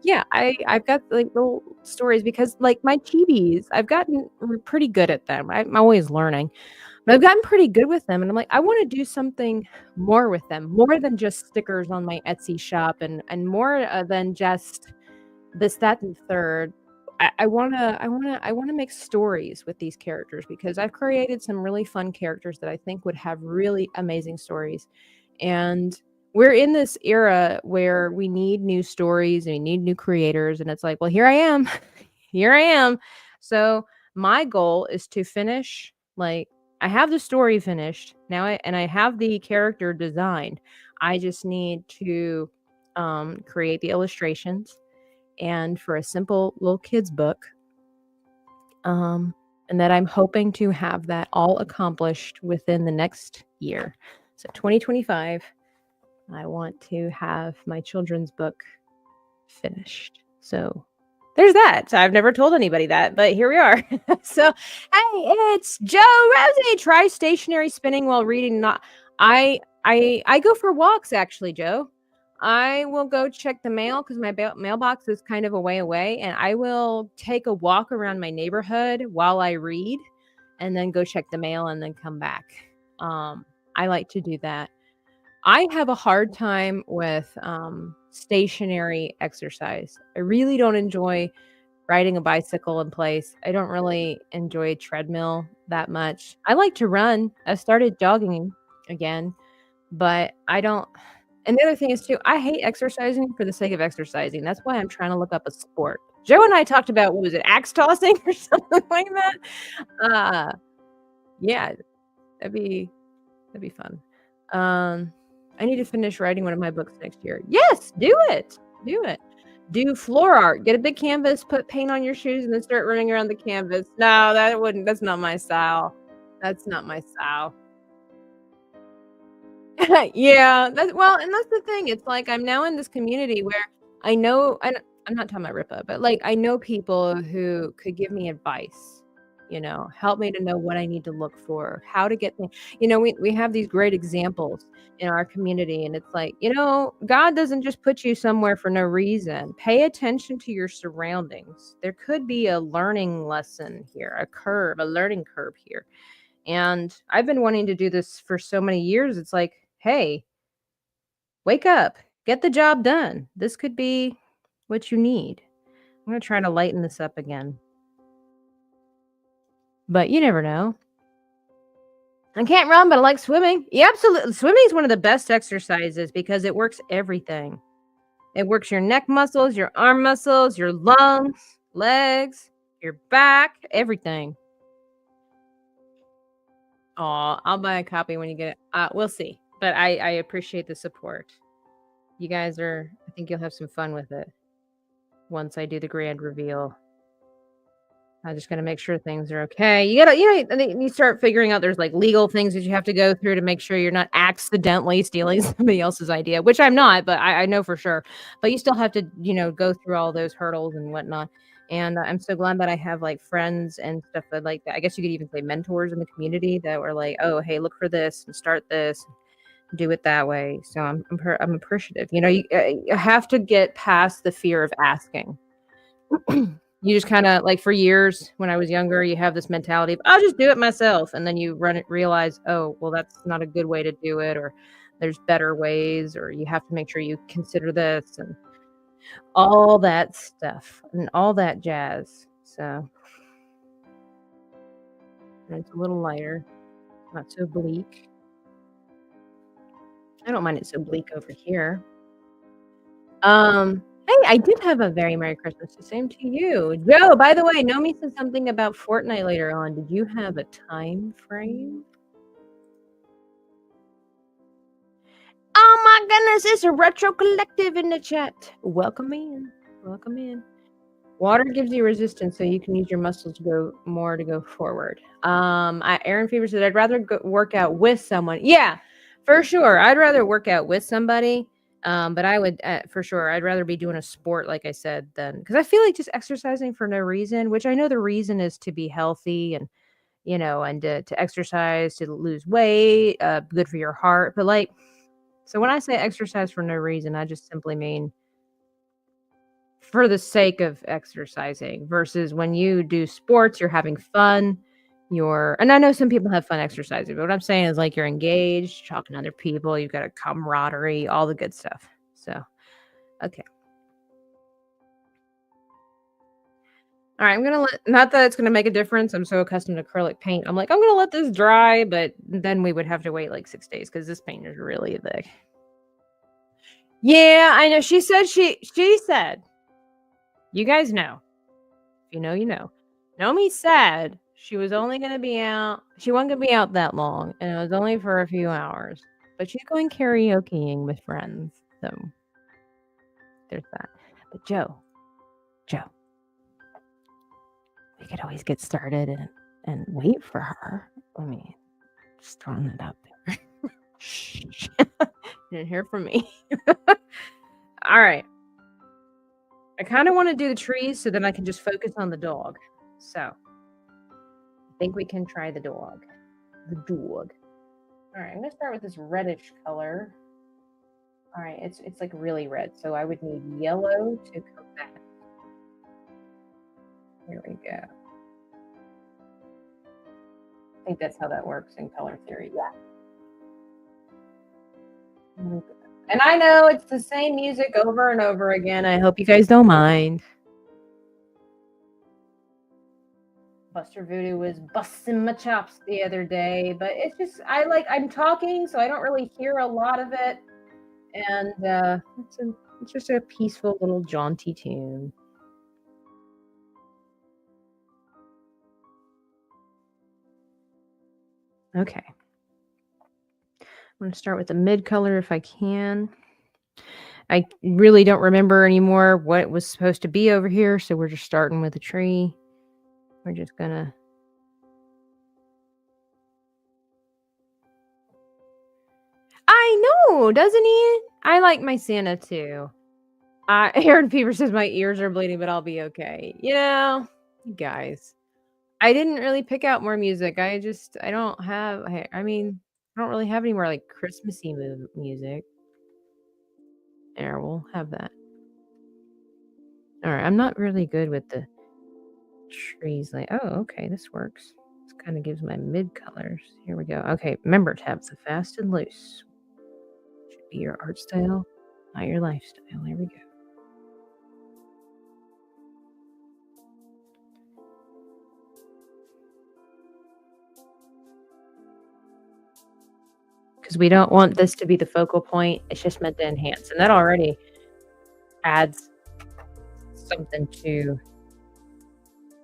yeah, I've got like little stories, because like my chibis, I've gotten pretty good at them. I'm always learning, but I've gotten pretty good with them. And I'm like, I want to do something more with them, more than just stickers on my Etsy shop, and more than just this, that, and third. I want to make stories with these characters, because I've created some really fun characters that I think would have really amazing stories. And we're in this era where we need new stories and we need new creators, and it's like, well, here I am. Here I am. So my goal is to finish, like, I have the story finished now, I have the character designed. I just need to create the illustrations, and for a simple little kids book, and that I'm hoping to have that all accomplished within the next year. So 2025, I want to have my children's book finished. So there's that. So I've never told anybody that, but here we are. So, hey, it's Joe Rosie. Try stationary spinning while reading. Not, I go for walks actually, Joe. I will go check the mail because my mailbox is kind of a way away, and I will take a walk around my neighborhood while I read, and then go check the mail and then come back. I like to do that. I have a hard time with stationary exercise. I really don't enjoy riding a bicycle in place. I don't really enjoy a treadmill that much. I like to run. I started jogging again, but I don't. And the other thing is too, I hate exercising for the sake of exercising. That's why I'm trying to look up a sport. Joe and I talked about, what was it, axe tossing or something like that? Yeah, that'd be fun. I need to finish writing one of my books next year. Yes, do it. Do it. Do floor art. Get a big canvas, put paint on your shoes, and then start running around the canvas. No, that's not my style. That's not my style. Yeah, and that's the thing. It's like I'm now in this community where I know, and I'm not talking about Ripa, but like I know people who could give me advice, help me to know what I need to look for, how to get things. We have these great examples in our community, and it's like, God doesn't just put you somewhere for no reason. Pay attention to your surroundings. There could be a learning lesson here, a learning curve here. And I've been wanting to do this for so many years. It's like, hey, wake up, get the job done. This could be what you need. I'm going to try to lighten this up again. But you never know. I can't run, but I like swimming. Yeah, absolutely. Swimming is one of the best exercises because it works everything. It works your neck muscles, your arm muscles, your lungs, legs, your back, everything. Oh, I'll buy a copy when you get it. We'll see. But I appreciate the support. You guys I think you'll have some fun with it once I do the grand reveal. I'm just going to make sure things are okay. You start figuring out there's like legal things that you have to go through to make sure you're not accidentally stealing somebody else's idea, which I'm not, but I know for sure. But you still have to, go through all those hurdles and whatnot. And I'm so glad that I have like friends and stuff that like that. I guess you could even say mentors in the community that were like, oh, hey, look for this and start this, do it that way. So I'm appreciative. You have to get past the fear of asking. You just kind of like, for years when I was younger, you have this mentality of, I'll just do it myself. And then you realize, oh, well, that's not a good way to do it. Or there's better ways, or you have to make sure you consider this and all that stuff and all that jazz. So it's a little lighter, not so bleak. I don't mind it so bleak over here. Hey, I did have a very Merry Christmas. The same to you. Joe, by the way, Nomi said something about Fortnite later on. Did you have a time frame? Oh my goodness, it's a retro collective in the chat. Welcome in. Welcome in. Water gives you resistance, so you can use your muscles to go forward. Aaron Fever said, I'd rather work out with someone. Yeah, for sure. I'd rather work out with somebody. But I would, for sure, I'd rather be doing a sport, like I said, because I feel like just exercising for no reason, which I know the reason is to be healthy and, and to exercise, to lose weight, good for your heart. But like, so when I say exercise for no reason, I just simply mean for the sake of exercising, versus when you do sports, you're having fun. And I know some people have fun exercising, but what I'm saying is like you're engaged, talking to other people, you've got a camaraderie, all the good stuff. So, okay. All right, I'm going to not that it's going to make a difference. I'm so accustomed to acrylic paint. I'm like, I'm going to let this dry, but then we would have to wait like 6 days because this paint is really thick. Yeah, I know. She said she said, you guys know. If you know, you know. Nomi said she was only going to be out. She wasn't going to be out that long, and it was only for a few hours. But she's going karaokeing with friends, so there's that. But Joe, we could always get started and wait for her. I mean, just throwing it out there. Shh. Didn't hear from me. All right. I kind of want to do the trees so then I can just focus on the dog. So I think we can try the dog. The dog. All right, I'm gonna start with this reddish color. All right, it's like really red, so I would need yellow to come back. Here we go. I think that's how that works in color theory. Yeah. And I know it's the same music over and over again. I hope you guys don't mind. Buster Voodoo was busting my chops the other day, but it's just I'm talking, so I don't really hear a lot of it, and it's just a peaceful little jaunty tune. Okay, I'm going to start with the mid color if I can. I really don't remember anymore what it was supposed to be over here, so we're just starting with a tree. We're just gonna. I know, doesn't he? I like my Santa too. Aaron Fever says my ears are bleeding, but I'll be okay. You know, you guys, I didn't really pick out more music. I don't have. I mean, I don't really have any more like Christmassy music. There, we'll have that. All right, I'm not really good with the trees. Like, oh, okay, this works. This kind of gives my mid colors. Here we go. Okay, remember tabs, the fast and loose should be your art style, not your lifestyle. There we go. Because we don't want this to be the focal point. It's just meant to enhance, and that already adds something to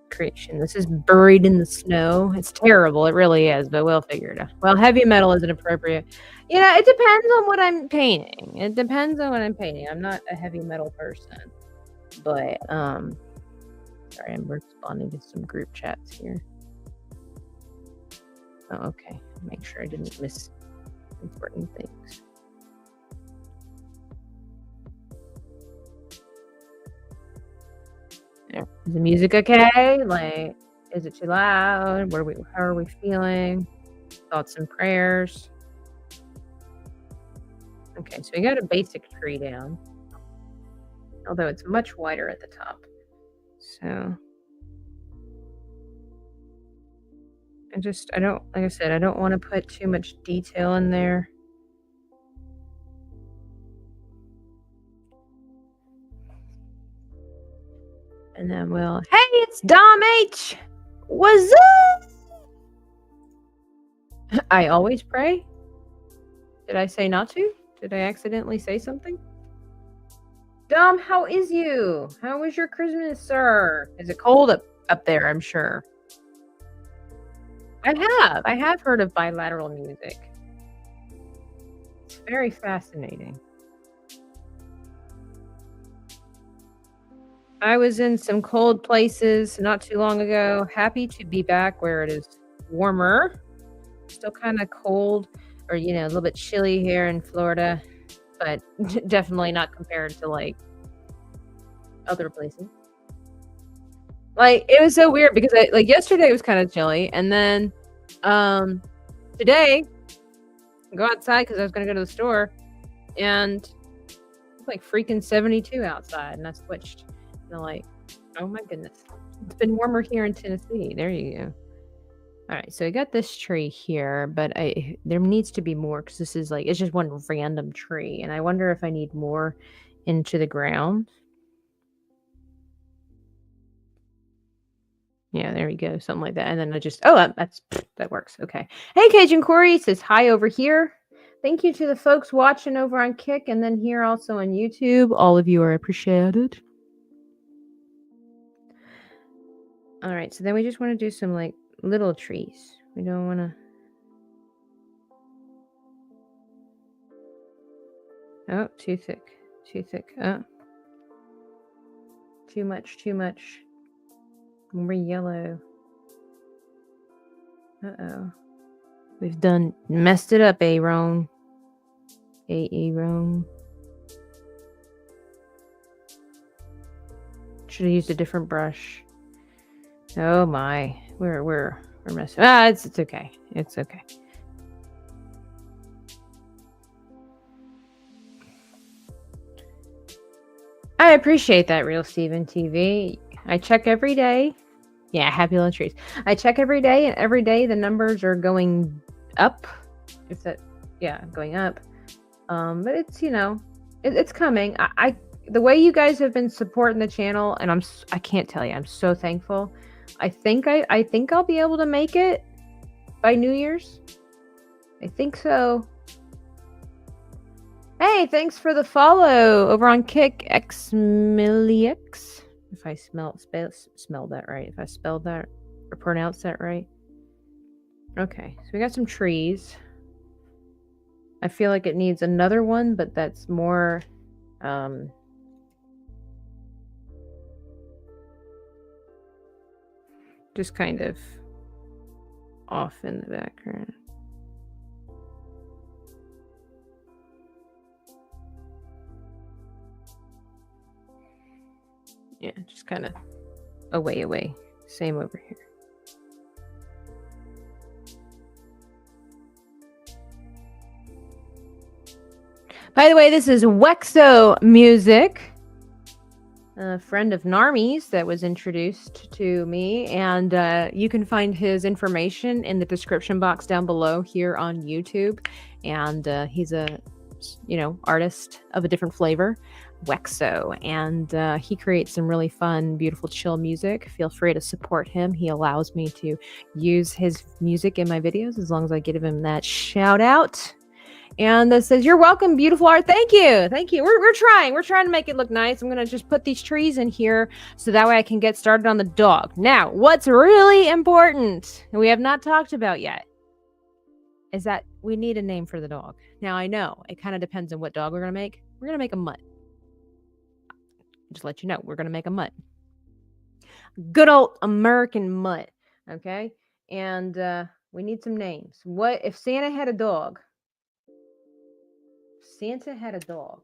creation. This is buried in the snow. It's terrible. It really is, but we'll figure it out. Well, heavy metal isn't appropriate. Yeah, it depends on what I'm painting. It depends on what I'm painting. I'm not a heavy metal person, but sorry, I'm responding to some group chats here. Oh, okay. Make sure I didn't miss important things. Is the music okay? Like, is it too loud? How are we feeling? Thoughts and prayers. Okay, so we got a basic tree down, although it's much wider at the top. So I don't, like I said, I don't want to put too much detail in there. And then hey, it's Dom H. What's up? I always pray. Did I say not to? Did I accidentally say something? Dom, how is you? How was your Christmas, sir? Is it cold up there? I'm sure. I have heard of bilateral music. It's very fascinating. I was in some cold places not too long ago. Happy to be back where it is warmer. Still kind of cold, or a little bit chilly here in Florida, but definitely not compared to like other places. Like, it was so weird because yesterday it was kind of chilly, and then today I go outside because I was going to go to the store, and it's like freaking 72 outside, and I switched. And I'm like, oh my goodness, it's been warmer here in Tennessee. There you go. All right, so I got this tree here, but there needs to be more because this is it's just one random tree, and I wonder if I need more into the ground. Yeah, there we go, something like that, and then I just that works. Okay. Hey, Cajun Corey says hi over here. Thank you to the folks watching over on Kick and then here also on YouTube. All of you are appreciated. All right, so then we just want to do some like little trees. We don't want to. Oh, too thick. Too thick. Oh. Too much. Too much. More yellow. Uh-oh. We've messed it up, Aaron. Aaron. Should have used a different brush. Oh my. We're messing. It's okay. It's okay. I appreciate that, Real Steven TV. I check every day. Yeah, happy little trees. I check every day, and every day the numbers are going up. Going up. But it's it's coming. The way you guys have been supporting the channel, and I can't tell you, I'm so thankful. I think I'll be able to make it by New Year's. I think so. Hey, thanks for the follow over on Kick Xmilix. If I smelled that right, if I spelled that or pronounced that right. Okay, so we got some trees. I feel like it needs another one, but that's more just kind of off in the background. Yeah, just kind of away. Same over here. By the way, this is Wexo Music, a friend of Narmi's that was introduced to me, and you can find his information in the description box down below here on YouTube. And he's a artist of a different flavor, Wexo, and he creates some really fun, beautiful, chill music. Feel free to support him. He allows me to use his music in my videos as long as I give him that shout out. And that says, "You're welcome, beautiful art." Thank you. We're trying to make it look nice. I'm gonna just put these trees in here so that way I can get started on the dog. Now, what's really important and we have not talked about yet is that we need a name for the dog. Now, I know it kind of depends on what dog we're gonna make. We're gonna make a mutt. Just let you know, we're gonna make a mutt. Good old American mutt. Okay, and we need some names. What if Santa had a dog? Santa had a dog.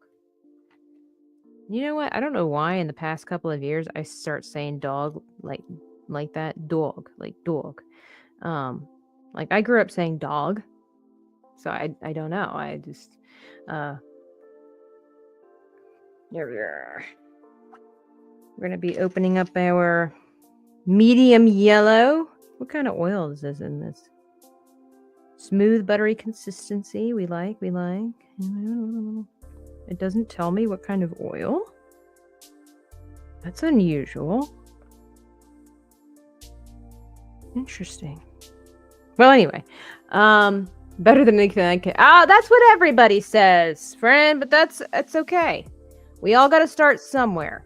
You know what? I don't know why in the past couple of years I start saying dog like that. Dog, like dog. Like I grew up saying dog. So I don't know. I just we're gonna be opening up our medium yellow. What kind of oil is this in this? Smooth, buttery consistency. We like. It doesn't tell me what kind of oil. That's unusual. Interesting. Well, anyway, better than anything I can. That's what everybody says, friend. But that's okay. We all got to start somewhere.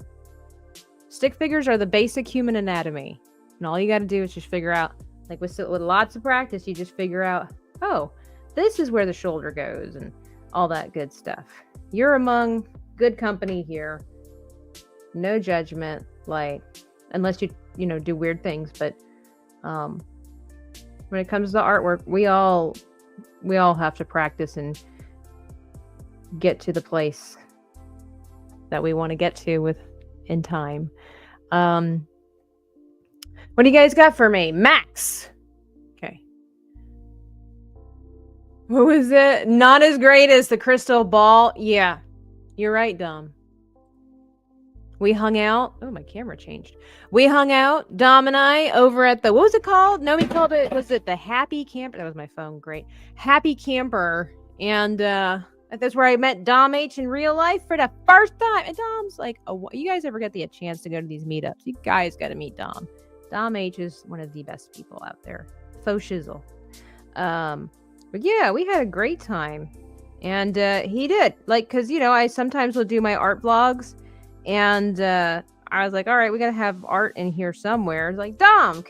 Stick figures are the basic human anatomy, and all you got to do is just figure out. Like with lots of practice, you just figure out, oh, this is where the shoulder goes and all that good stuff. You're among good company here. No judgment, like, unless you do weird things. But when it comes to artwork, we all have to practice and get to the place that we want to get to in time. What do you guys got for me? Max. Okay. What was it? Not as great as the crystal ball. Yeah. You're right, Dom. We hung out. Oh, my camera changed. We hung out, Dom and I, over at the, what was it called? Nomi called it, was it the Happy Camper? That was my phone. Great. Happy Camper. And that's where I met Dom H in real life for the first time. And Dom's like, oh, you guys ever get the chance to go to these meetups? You guys got to meet Dom. Dom H is one of the best people out there. Faux shizzle. But yeah, we had a great time. And he did. Like, because, I sometimes will do my art vlogs. And I was like, all right, we got to have art in here somewhere. It's like, Dom,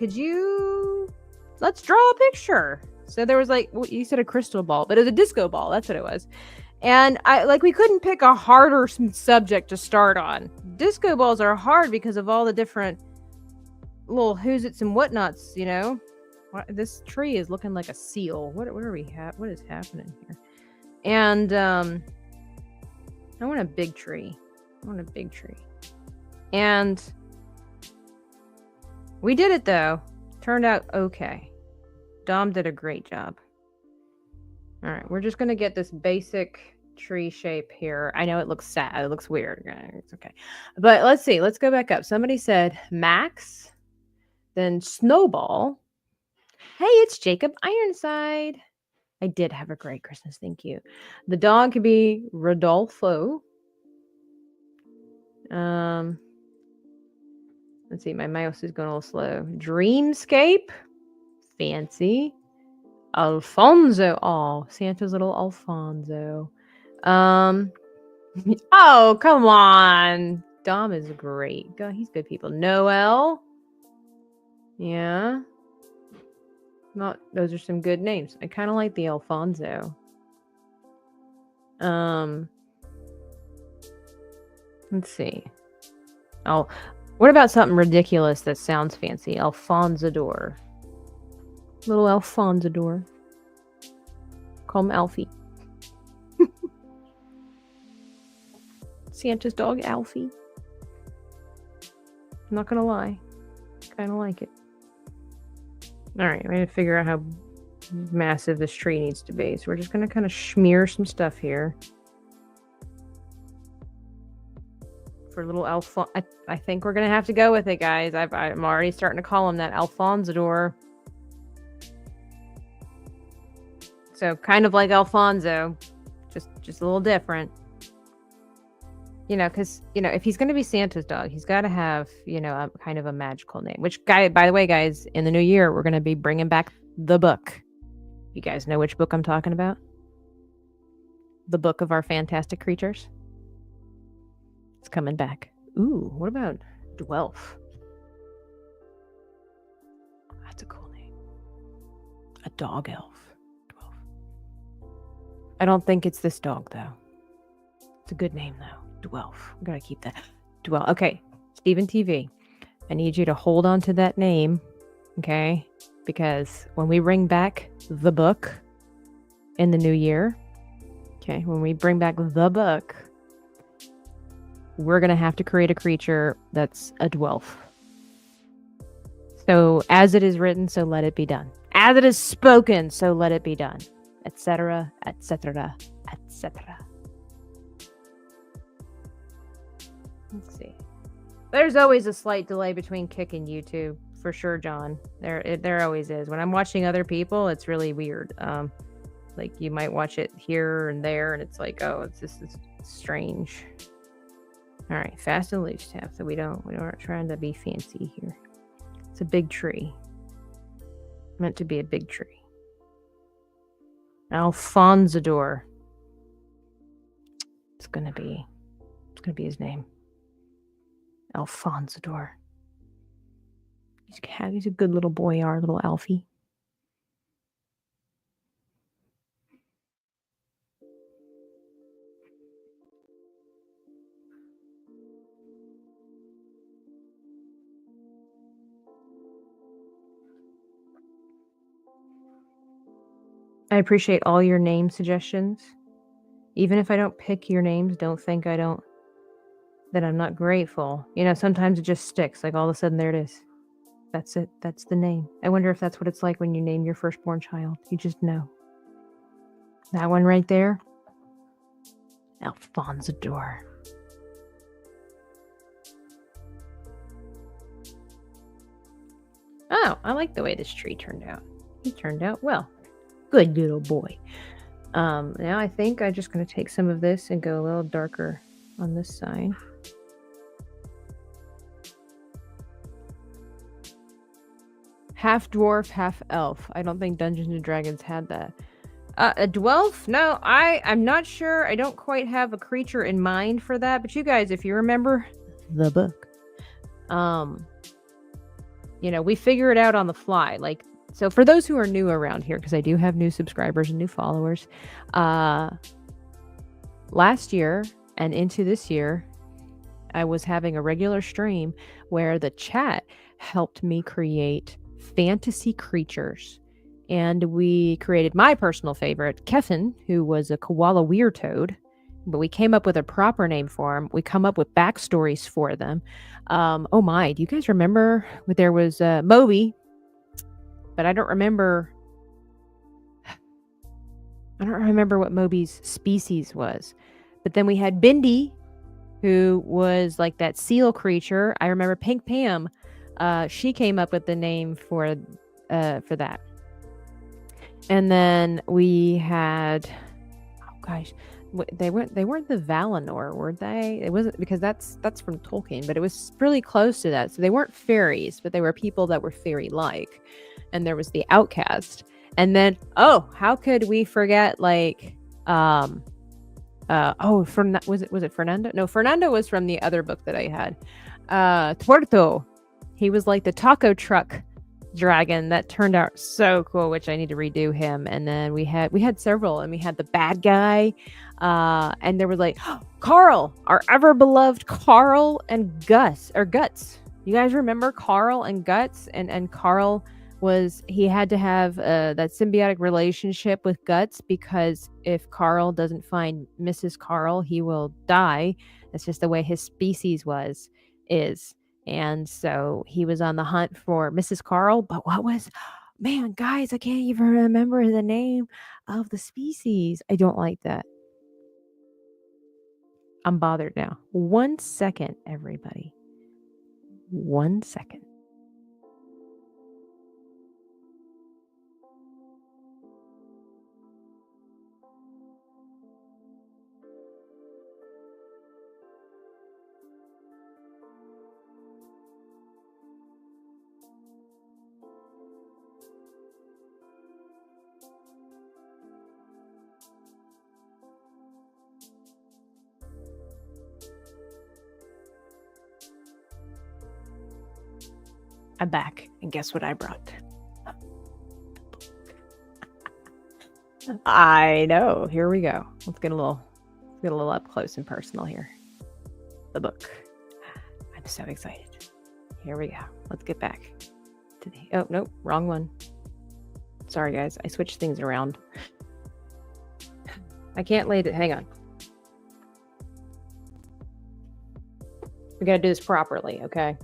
let's draw a picture. So there was like, you said a crystal ball, but it was a disco ball. That's what it was. And we couldn't pick a harder subject to start on. Disco balls are hard because of all the different little who's its and whatnots, This tree is looking like a seal. What are we what is happening here? And I want a big tree. And we did it though. Turned out okay. Dom did a great job. All right, we're just gonna get this basic tree shape here. I know it looks sad. It looks weird. It's okay. But let's see. Let's go back up. Somebody said Max, then Snowball. Hey, it's Jacob Ironside. I did have a great Christmas. Thank you. The dog could be Rodolfo. Let's see. My mouse is going a little slow. Dreamscape. Fancy. Alfonso. Oh, Santa's little Alfonso. Oh, come on. Dom is great. God, he's good people. Noel. Yeah. Those are some good names. I kind of like the Alfonso. Let's see. Oh, what about something ridiculous that sounds fancy? Alfonsador. Little Alfonsador. Call him Alfie. Santa's dog, Alfie. I'm not gonna lie. Kind of like it. All right, I'm going to figure out how massive this tree needs to be. So we're just going to kind of smear some stuff here. For little I think we're going to have to go with it, guys. I'm already starting to call him that Alfonsador. So kind of like Alfonso, just a little different. Because, if he's going to be Santa's dog, he's got to have, a kind of a magical name. Which, by the way, guys, in the new year, we're going to be bringing back the book. You guys know which book I'm talking about? The Book of Our Fantastic Creatures. It's coming back. Ooh, what about Dwelf? That's a cool name. A dog elf. Dwelf. I don't think it's this dog, though. It's a good name, though. Dwelf. I'm gonna keep that. Dwelf. Okay, Stephen TV. I need you to hold on to that name, okay? Because when we bring back the book in the new year, okay, when we bring back the book, we're gonna have to create a creature that's a Dwelf. So as it is written, so let it be done. As it is spoken, so let it be done. Etc. Etc. Etc. Let's see. There's always a slight delay between Kick and YouTube, for sure, John. There always is. When I'm watching other people, it's really weird. Like you might watch it here and there, and it's like, oh, it's strange. All right, fast and loose tab. So we aren't trying to be fancy here. It's a big tree. Meant to be a big tree. Alfonsador. It's gonna be his name. Alfonsador. He's a good little boy, our little Alfie. I appreciate all your name suggestions. Even if I don't pick your names, don't think that I'm not grateful. Sometimes it just sticks. Like all of a sudden, there it is. That's it. That's the name. I wonder if that's what it's like when you name your firstborn child. You just know. That one right there. Alfonsador. Oh, I like the way this tree turned out. He turned out well. Good little boy. Now I think I'm just going to take some of this and go a little darker on this side. Half dwarf, half elf. I don't think Dungeons and Dragons had that. A Dwelf? No, I'm not sure. I don't quite have a creature in mind for that. But you guys, if you remember the book, we figure it out on the fly. Like, so for those who are new around here, because I do have new subscribers and new followers, last year and into this year, I was having a regular stream where the chat helped me create fantasy creatures. And we created my personal favorite, Keffin, who was a koala weirtoad. But we came up with a proper name for him. We come up with backstories for them. Oh my, do you guys remember there was Moby? But I don't remember what Moby's species was. But then we had Bindi, who was like that seal creature. I remember Pink Pam. She came up with the name for that. And then we had, oh gosh, they weren't the Valinor, were they? It wasn't, because that's from Tolkien, but it was really close to that. So they weren't fairies, but they were people that were fairy-like. And there was the outcast. And then, how could we forget, like, was it Fernando? No, Fernando was from the other book that I had. Tuerto. He was like the taco truck dragon that turned out so cool, which I need to redo him. And then we had several, and we had the bad guy, and there was like Carl, our ever beloved Carl and Guts. You guys remember Carl and Guts? And Carl he had to have that symbiotic relationship with Guts, because if Carl doesn't find Mrs. Carl, he will die. That's just the way his species is. And so he was on the hunt for Mrs. Carl, but man, guys, I can't even remember the name of the species. I don't like that. I'm bothered now. 1 second, everybody. 1 second. I'm back, and guess what I brought? I know. Here we go. Let's get a little up close and personal here. The book. I'm so excited. Here we go. Let's get back to the. Oh nope, wrong one. Sorry guys, I switched things around. I can't lay it. Hang on. We gotta do this properly, okay?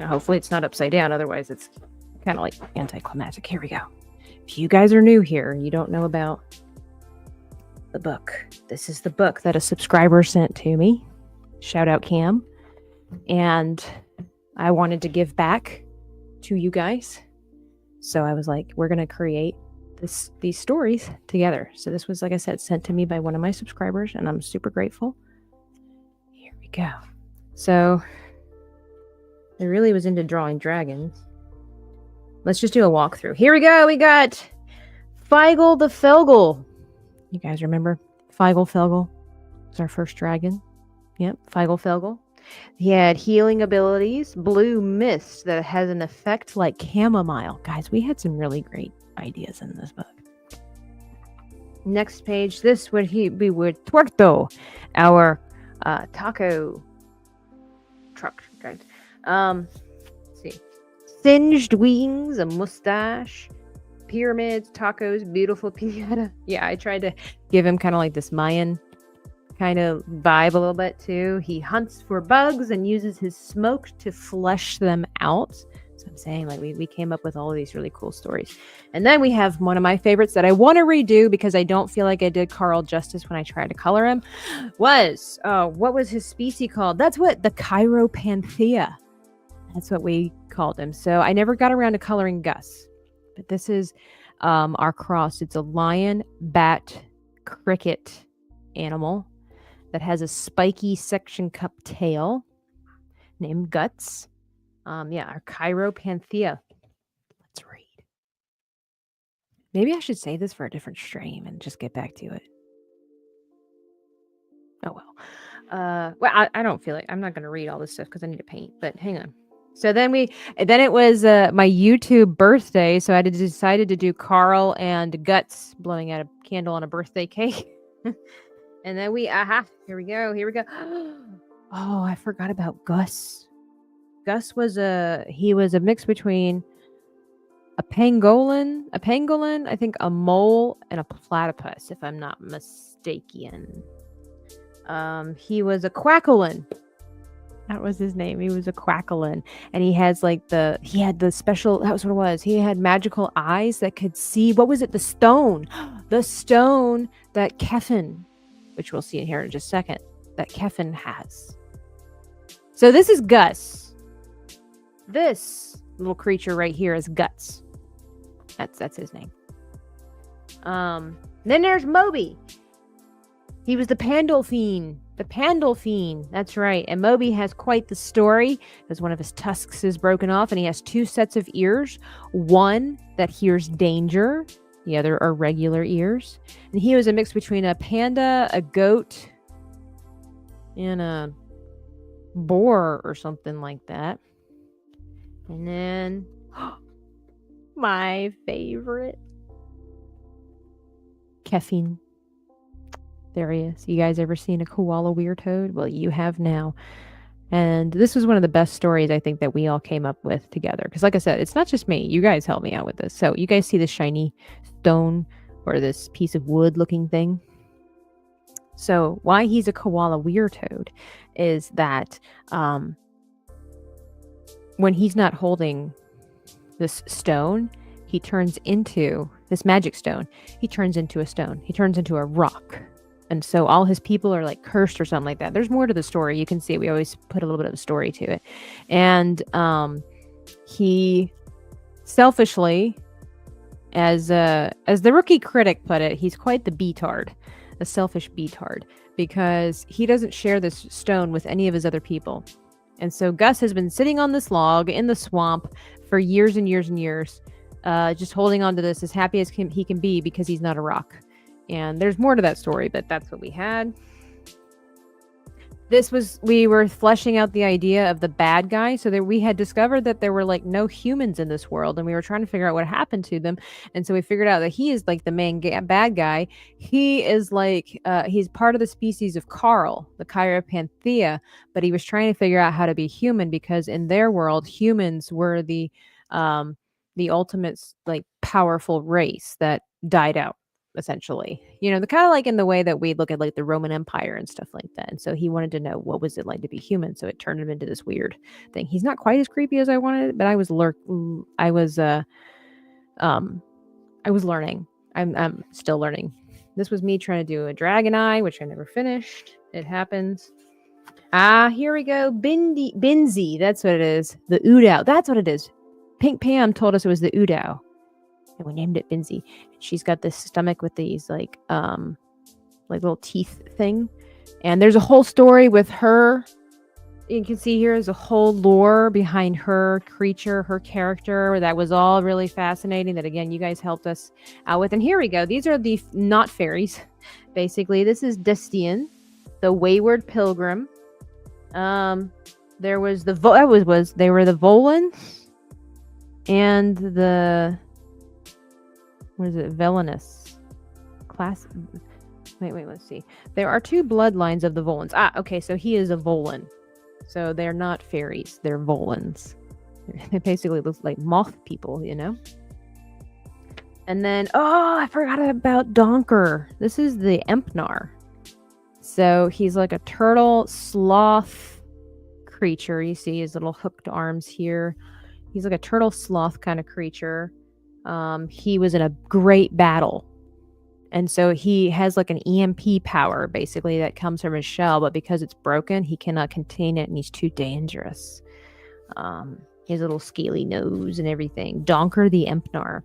Hopefully it's not upside down, otherwise it's kind of like anticlimactic. Here we go. If you guys are new here and you don't know about the book, this is the book that a subscriber sent to me. Shout out Cam. And I wanted to give back to you guys. So I was like, we're going to create these stories together. So this was, like I said, sent to me by one of my subscribers, and I'm super grateful. Here we go. So I really was into drawing dragons. Let's just do a walkthrough. Here we go. We got Feigl the Felgle. You guys remember Feigl Felgle? It's our first dragon. Yep, Feigl Felgle. He had healing abilities, blue mist that has an effect like chamomile. Guys, we had some really great ideas in this book. Next page, this would be with Tuerto, our taco truck. Right? Let's see. Singed wings, a mustache, pyramids, tacos, beautiful pinata. Yeah, I tried to give him kind of like this Mayan kind of vibe a little bit too. He hunts for bugs and uses his smoke to flesh them out. So I'm saying, like, we came up with all of these really cool stories. And then we have one of my favorites that I want to redo because I don't feel like I did Carl justice when I tried to color him. What was his species called? That's what the Chiropanthea. That's what we called him. So I never got around to coloring Gus. But this is our cross. It's a lion, bat, cricket animal that has a spiky section cup tail named Guts. Our Chiropanthea. Let's read. Maybe I should save this for a different stream and just get back to it. Oh well. I don't feel like I'm not going to read all this stuff because I need to paint. But hang on. So then it was my YouTube birthday, so I decided to do Carl and Guts blowing out a candle on a birthday cake. And then here we go. Oh, I forgot about Gus. Gus was a mix between a pangolin, I think a mole, and a platypus, if I'm not mistaken. He was a quackolin. That was his name. He was a quackolin. And he had the special, that was what it was. He had magical eyes that could see, what was it? The stone. The stone that Keffin, which we'll see in here in just a second, that Keffin has. So this is Gus. This little creature right here is Guts. That's his name. Then there's Moby. He was the Pandolfin. The Pandolfin. That's right. And Moby has quite the story because one of his tusks is broken off and he has 2 sets of ears. One that hears danger. The other are regular ears. And he was a mix between a panda, a goat, and a boar or something like that. And then my favorite, Keffin. There he is. You guys ever seen a koala weird-toed? Well, you have now. And this was one of the best stories I think that we all came up with together. Because like I said, it's not just me. You guys helped me out with this. So you guys see this shiny stone or this piece of wood looking thing? So why he's a koala weird-toed is that when he's not holding this stone, he turns into this magic stone. He turns into a stone. He turns into a rock. And so all his people are like cursed or something like that. There's more to the story. You can see we always put a little bit of a story to it. And he selfishly, as the rookie critic put it, he's quite the beatard, a selfish beatard, because he doesn't share this stone with any of his other people. And so Gus has been sitting on this log in the swamp for years and years and years, just holding on to this as happy as he can be because he's not a rock. And there's more to that story, but that's what we had. We were fleshing out the idea of the bad guy. So that we had discovered that there were like no humans in this world, and we were trying to figure out what happened to them. And so we figured out that he is like the main bad guy. He is like, he's part of the species of Carl, the Chiropanthea, but he was trying to figure out how to be human because in their world, humans were the ultimate like powerful race that died out. Essentially, the kind of like in the way that we look at like the Roman Empire and stuff like that. And so he wanted to know what was it like to be human. So it turned him into this weird thing. He's not quite as creepy as I wanted, but I was learning. I'm still learning. This was me trying to do a dragon eye, which I never finished. It happens. Here we go. Binzi. That's what it is. The Udao. That's what it is. Pink Pam told us it was the Udao. And we named it Binzi. She's got this stomach with these like little teeth thing. And there's a whole story with her. You can see here is a whole lore behind her creature, her character. That was all really fascinating. That again, you guys helped us out with. And here we go. These are the not fairies. Basically, this is Destian, the wayward pilgrim. There was they were the Volans and the what is it? Velanus class. Wait, let's see. There are 2 bloodlines of the Volans. Okay, so he is a Volan. So they're not fairies, they're Volans. They basically look like moth people, And then, I forgot about Donker. This is the Empnar. So he's like a turtle sloth creature. You see his little hooked arms here. He's like a turtle sloth kind of creature. He was in a great battle. And so he has like an EMP power, basically, that comes from his shell. But because it's broken, he cannot contain it and he's too dangerous. His little scaly nose and everything. Donker the Empnar.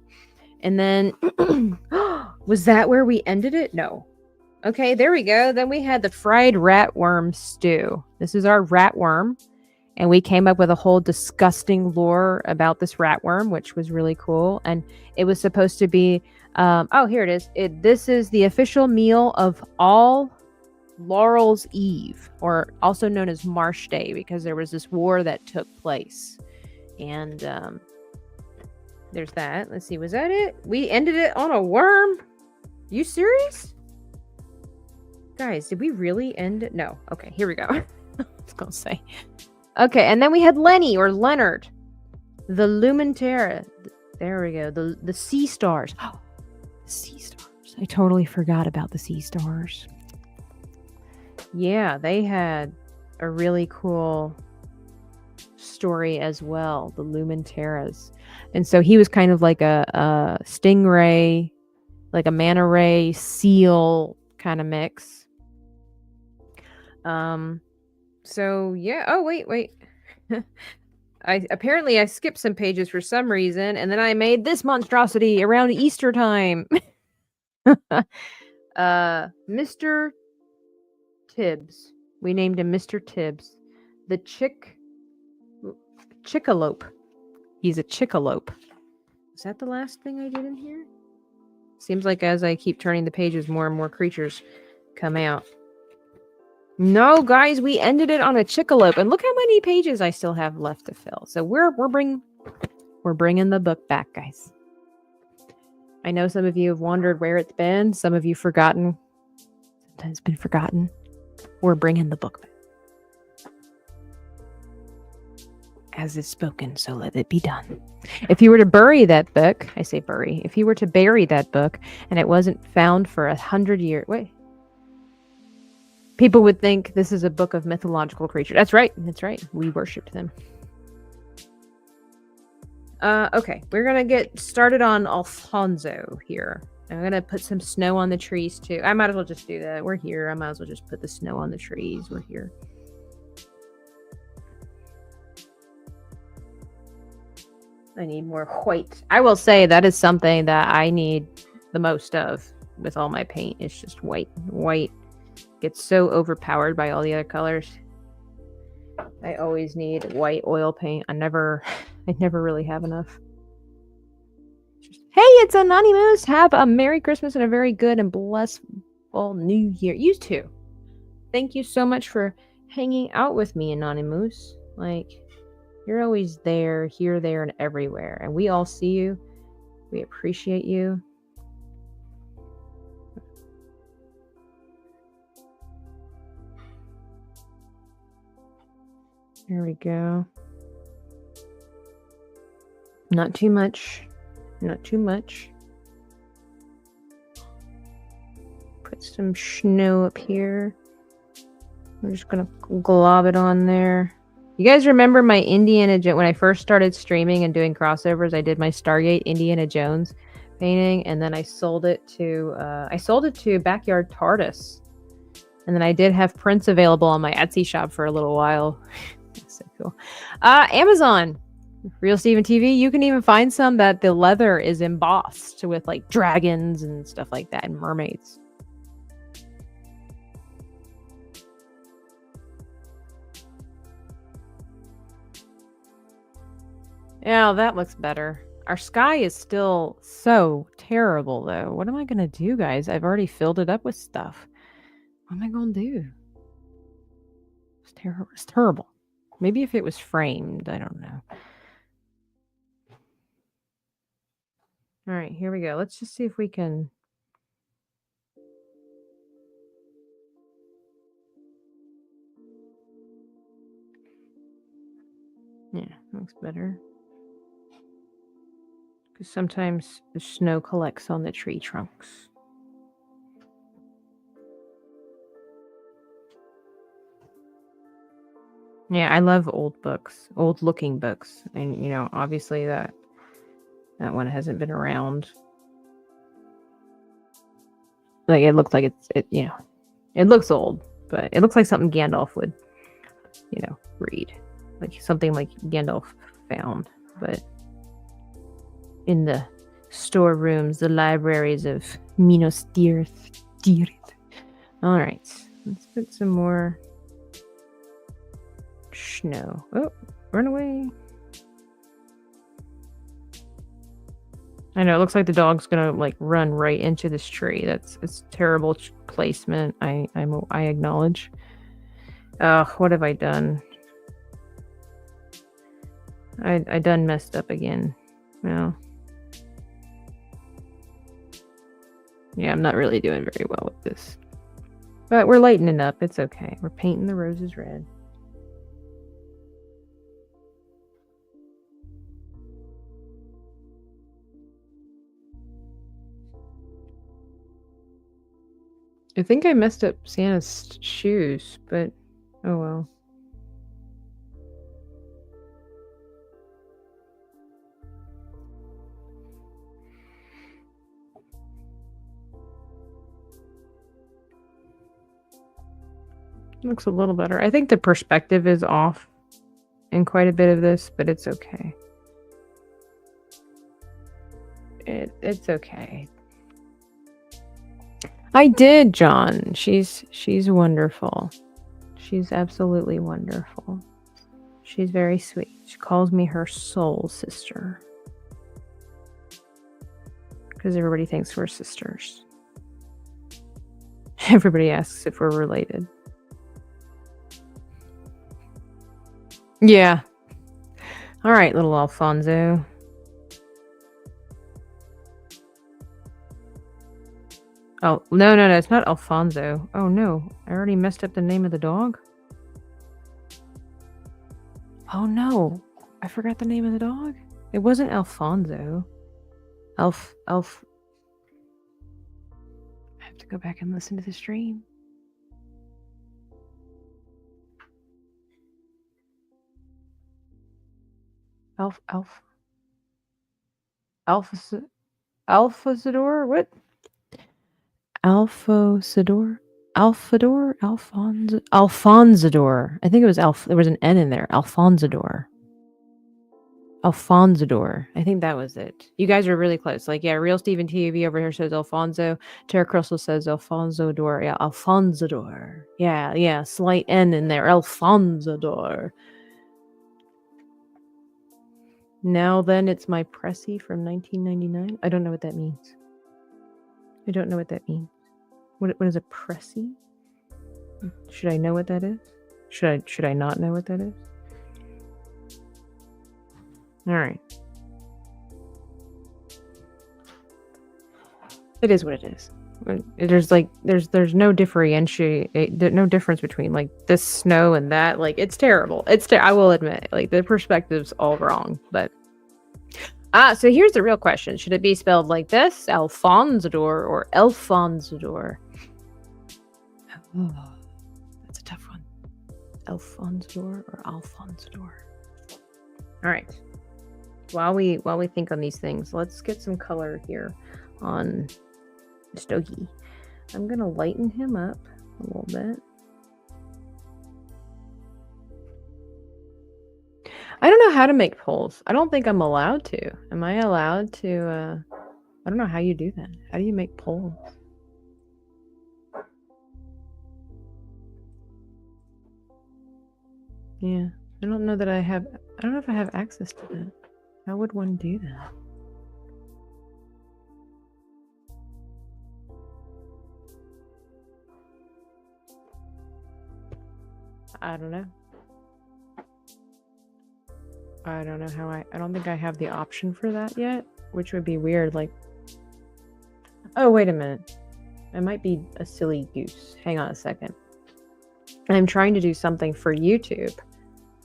And then, was that where we ended it? No. Okay, there we go. Then we had the fried ratworm stew. This is our ratworm. And we came up with a whole disgusting lore about this ratworm, which was really cool. And it was supposed to be Oh, here it is. This is the official meal of All Laurel's Eve, or also known as Marsh Day, because there was this war that took place. And there's that. Let's see, was that it? We ended it on a worm? You serious? Guys, did we really end it? No. Okay, here we go. I was gonna say. Okay, and then we had Lenny, or Leonard. The Lumentera. There we go. The Sea Stars. Oh, the Sea Stars. I totally forgot about the Sea Stars. Yeah, they had a really cool story as well, the Lumenteras. And so he was kind of like a stingray, like a manta ray seal kind of mix. So yeah. Oh, wait. I skipped some pages for some reason, and then I made this monstrosity around Easter time. Mr. Tibbs. We named him Mr. Tibbs. The Chickalope. He's a chickalope. Is that the last thing I did in here? Seems like as I keep turning the pages, more and more creatures come out. No, guys, we ended it on a chickalope, and look how many pages I still have left to fill. So we're bringing the book back, guys. I know some of you have wondered where it's been. Some of you forgotten. Sometimes it's been forgotten. We're bringing the book back. As is spoken, so let it be done. If you were to bury that book, I say bury. If you were to bury that book and it wasn't found for 100 years, wait. People would think this is a book of mythological creatures. That's right. That's right. We worshipped them. Okay, we're gonna get started on Alfonso here. I'm gonna put some snow on the trees too. I might as well just do that. We're here. I might as well just put the snow on the trees. We're here. I need more white. I will say that is something that I need the most of with all my paint. It's just white. White gets so overpowered by all the other colors. I always need white oil paint. I never really have enough. Hey, it's Anonymous. Have a Merry Christmas and a very good and blissful New Year. You too. Thank you so much for hanging out with me, Anonymous. Like, you're always there, here, there, and everywhere. And we all see you. We appreciate you. There we go. Not too much. Not too much. Put some snow up here. I'm just gonna glob it on there. You guys remember my Indiana Jones, when I first started streaming and doing crossovers, I did my Stargate Indiana Jones painting, and then I sold it to Backyard TARDIS. And then I did have prints available on my Etsy shop for a little while. That's so cool. Amazon. Real Steven TV, you can even find some that the leather is embossed with like dragons and stuff like that, and mermaids. Yeah, that looks better. Our sky is still so terrible, though. What am I going to do, guys? I've already filled it up with stuff. What am I going to do? It's terrible. It's terrible. Maybe if it was framed, I don't know. All right, here we go. Let's just see if we can... Yeah, looks better. Because sometimes the snow collects on the tree trunks. Yeah, I love old books, old looking books. And, you know, obviously that one hasn't been around. Like, it looks like it looks old, but it looks like something Gandalf would, read. Like something like Gandalf found, but in the storerooms, the libraries of Minas Tirith. All right, let's put some more snow. Oh, run away. I know, it looks like the dog's gonna like run right into this tree. It's terrible placement. I acknowledge. What have I done? I done messed up again. Well, yeah, I'm not really doing very well with this. But we're lightening up. It's okay. We're painting the roses red. I think I messed up Santa's shoes, but oh well. Looks a little better. I think the perspective is off in quite a bit of this, but it's okay. It's okay. I did, John. She's wonderful. She's absolutely wonderful. She's very sweet. She calls me her soul sister. Because everybody thinks we're sisters. Everybody asks if we're related. Yeah. All right, little Alfonso. Oh, no, it's not Alfonso. Oh, no. I already messed up the name of the dog. Oh, no. I forgot the name of the dog. It wasn't Alfonso. I have to go back and listen to the stream. Alphazador? What? Alphazador? Alfonsador. I think it was there was an N in there. Alfonsador. I think that was it. You guys are really close. Like, yeah, Real Steven TV over here says Alfonso. Tara Crystal says Alfonsador. Yeah, Alfonsador. Yeah, slight N in there. Alfonsador. Now then, it's my Pressy from 1999. I don't know what that means. What is a Pressy? Should I know what that is? Should I not know what that is? All right. It is what it is. There's no no difference between like this snow and that. Like, it's terrible. I will admit, like, the perspective's all wrong. But so here's the real question: should it be spelled like this, Alfonsador, or Elfonsador? Oh, that's a tough one. Alfonsador or Alfonsador? All right. While we think on these things, let's get some color here on this doggy. I'm gonna lighten him up a little bit. I don't know how to make polls. I don't think I'm allowed to. Am I allowed to? I don't know how you do that. How do you make polls? Yeah, I don't know if I have access to that. How would one do that? I don't know. I don't know how I don't think I have the option for that yet, which would be weird. Like, oh, wait a minute. I might be a silly goose. Hang on a second. I'm trying to do something for YouTube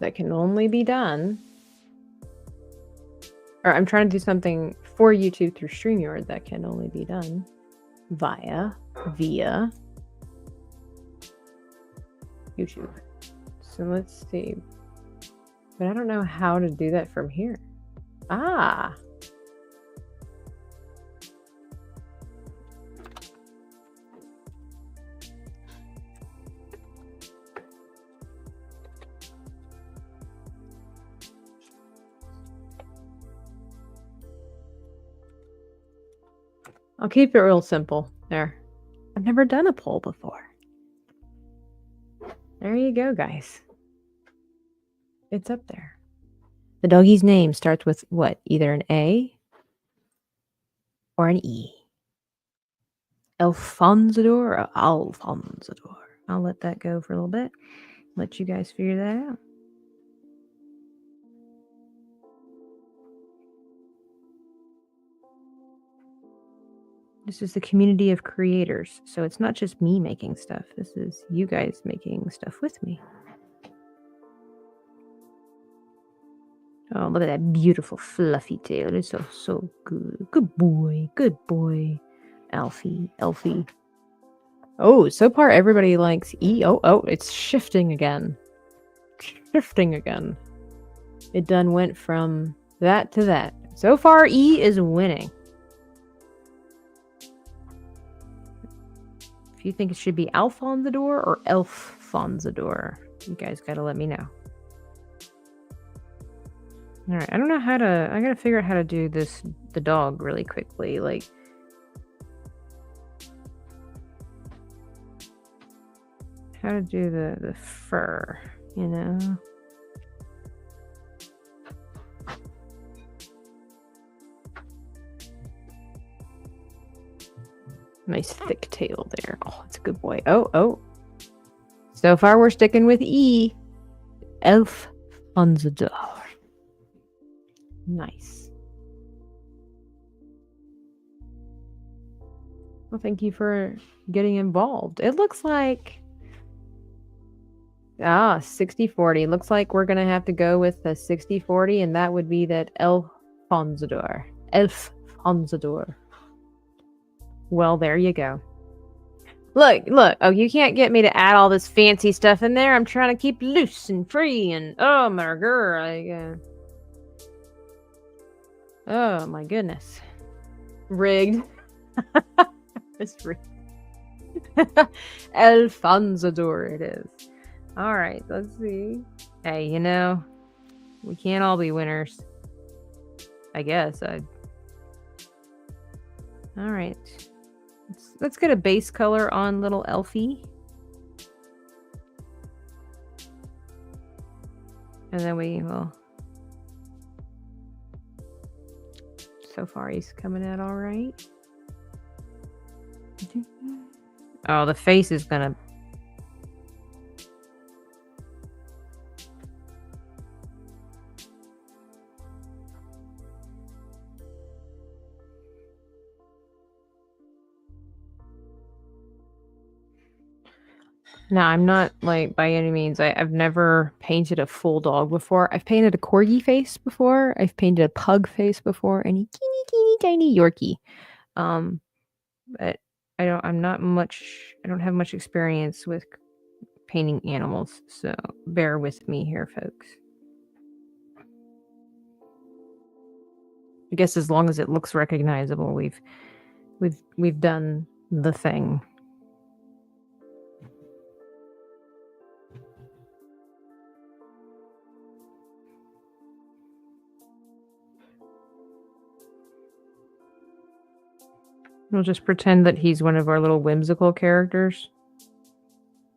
that can only be done, or I'm trying to do something for YouTube through StreamYard that can only be done via YouTube. So let's see. But I don't know how to do that from here. Ah. I'll keep it real simple. There. I've never done a poll before. There you go, guys. It's up there. The doggy's name starts with what? Either an A or an E? Alfonsador or Alfonsador? I'll let that go for a little bit. Let you guys figure that out. This is the community of creators. So it's not just me making stuff. This is you guys making stuff with me. Oh, look at that beautiful fluffy tail. It's so good. Good boy. Good boy. Alfie. Elfie. Oh, so far everybody likes E. Oh, it's shifting again. Shifting again. It done went from that to that. So far, E is winning. If you think it should be Alfonsador or Elfonsador, you guys gotta let me know. Alright, I don't know how to... I gotta figure out how to do this, the dog, really quickly. Like... how to do the fur, you know? Nice thick tail there. Oh, it's a good boy. Oh. So far, we're sticking with E. Elfonsador. Nice. Well, thank you for getting involved. It looks like... 60-40. Looks like we're going to have to go with the 60-40, and that would be that Elfonsador. Elfonsador. Well, there you go. Look. Oh, you can't get me to add all this fancy stuff in there. I'm trying to keep loose and free and... oh, my girl. Oh, my goodness. Rigged. It's rigged. Elfonsador it is. All right, let's see. Hey, you know, we can't all be winners. I guess. All right. Let's get a base color on little Elfie. And then we will... so far, he's coming out all right. Oh, the face is gonna... No, I'm not, like, by any means. I've never painted a full dog before. I've painted a corgi face before. I've painted a pug face before. And a teeny tiny Yorkie. But I don't have much experience with painting animals. So bear with me here, folks. I guess as long as it looks recognizable, we've done the thing. We'll just pretend that he's one of our little whimsical characters.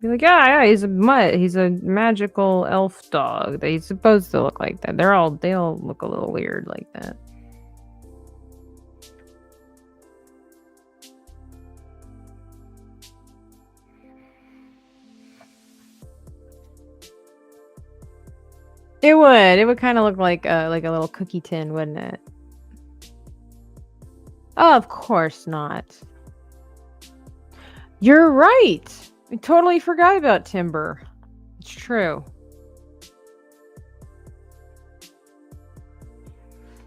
Be like, yeah, he's a magical elf dog. He's supposed to look like that. They all look a little weird like that. It would kind of look like a little cookie tin, wouldn't it? Oh, of course not. You're right. I totally forgot about Timber. It's true.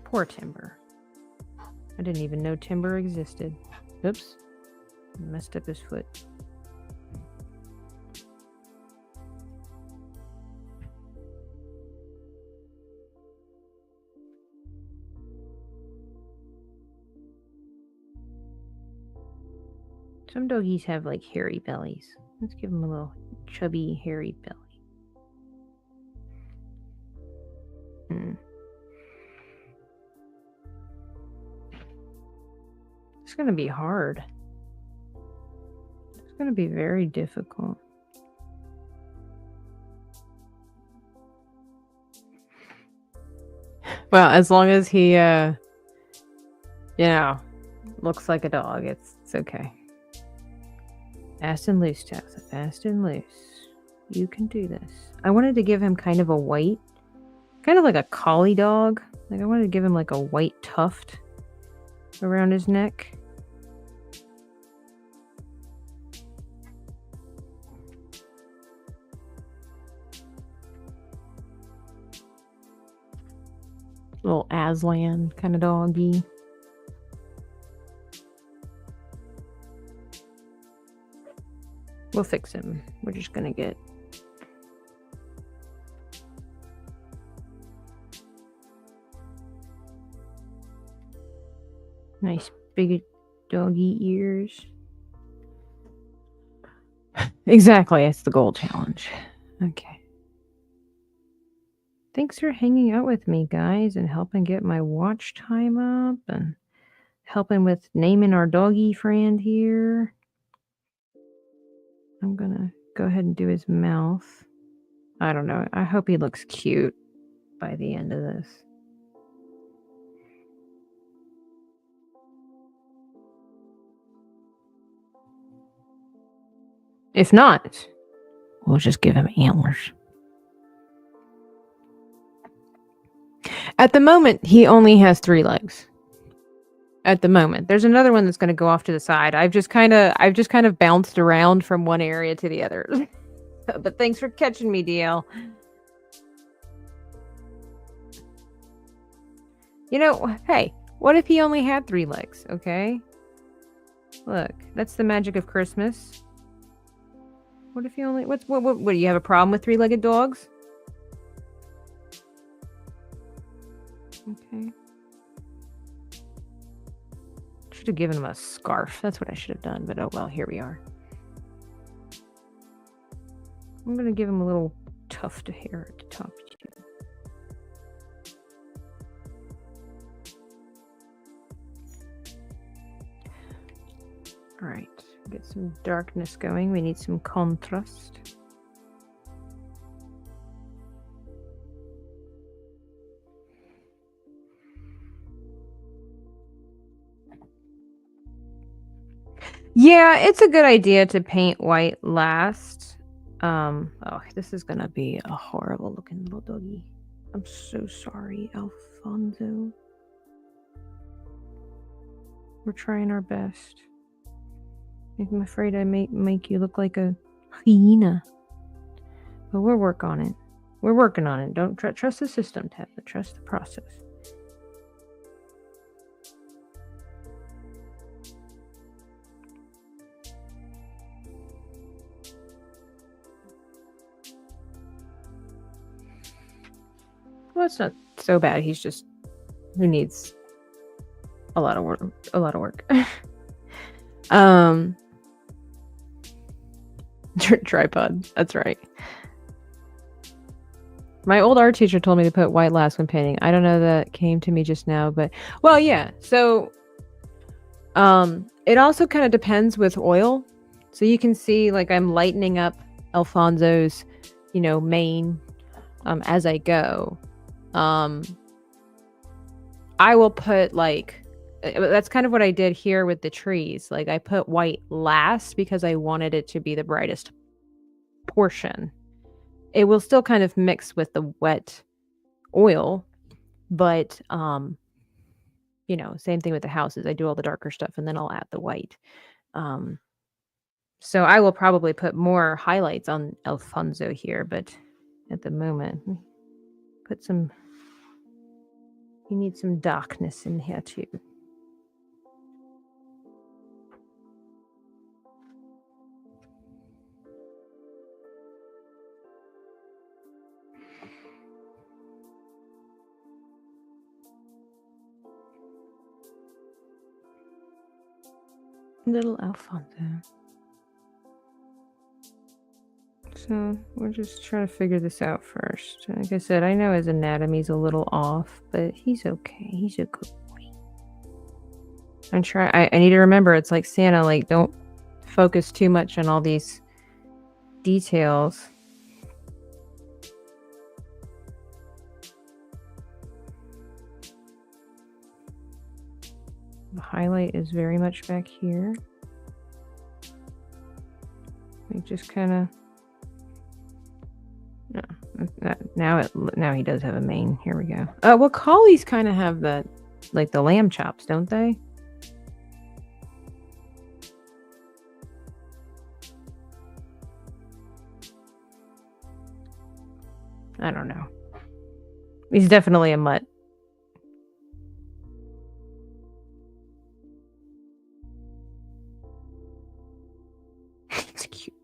Poor Timber. I didn't even know Timber existed. Oops. Messed up his foot. Some doggies have like hairy bellies. Let's give them a little chubby, hairy belly. It's gonna be hard. It's gonna be very difficult. Well, as long as he, looks like a dog. It's okay. Fast and loose, Tabitha. Fast and loose. You can do this. I wanted to give him kind of a white, kind of like a collie dog. Like I wanted to give him like a white tuft around his neck. Little Aslan kind of doggy. We'll fix him. We're just gonna get nice big doggy ears. Exactly, it's the goal challenge. Okay. Thanks for hanging out with me, guys, and helping get my watch time up and helping with naming our doggy friend here. I'm gonna go ahead and do his mouth. I don't know. I hope he looks cute by the end of this. If not, we'll just give him antlers. At the moment, he only has 3 legs. At the moment, there's another one that's going to go off to the side. I've just kind of bounced around from one area to the other. But thanks for catching me, DL. You know, hey, what if he only had 3 legs? Okay, look, that's the magic of Christmas. What if he only? What do you have a problem with 3-legged dogs? Okay. Should have given him a scarf. That's what I should have done, but oh well, here we are. I'm gonna give him a little tuft of hair at the top too. All right, get some darkness going. We need some contrast. Yeah, it's a good idea to paint white last. Oh, this is gonna be a horrible looking little doggy. I'm so sorry, Alfonso. We're trying our best. I'm afraid I may make you look like a hyena. But we'll work on it. We're working on it. Don't trust the system, Tabitha. Trust the process. Well, it's not so bad. He's just who needs a lot of work. Tripod. That's right. My old art teacher told me to put white last when painting. I don't know, that came to me just now, but well, yeah. So, it also kind of depends with oil. So you can see, like, I'm lightening up Alfonso's, mane, as I go. I will put that's kind of what I did here with the trees. Like I put white last because I wanted it to be the brightest portion. It will still kind of mix with the wet oil, but same thing with the houses. I do all the darker stuff and then I'll add the white. So I will probably put more highlights on Alfonso here, but at the moment, you need some darkness in here too. Little Alfonso. So we're just trying to figure this out first. Like I said, I know his anatomy's a little off, but he's okay. He's a good boy. I need to remember, it's like Santa, like don't focus too much on all these details. The highlight is very much back here. Like just kind of. No, now he does have a mane. Here we go. Well, collies kind of have that, like the lamb chops, don't they? I don't know. He's definitely a mutt. It's cute.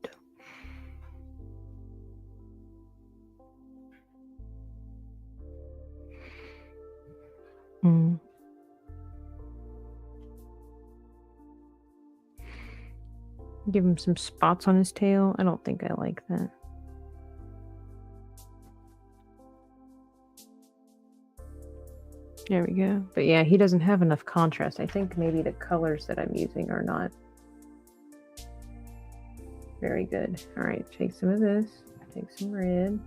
Give him some spots on his tail. I don't think I like that. There we go. But yeah, he doesn't have enough contrast. I think maybe the colors that I'm using are not very good. All right, take some of this. Take some red.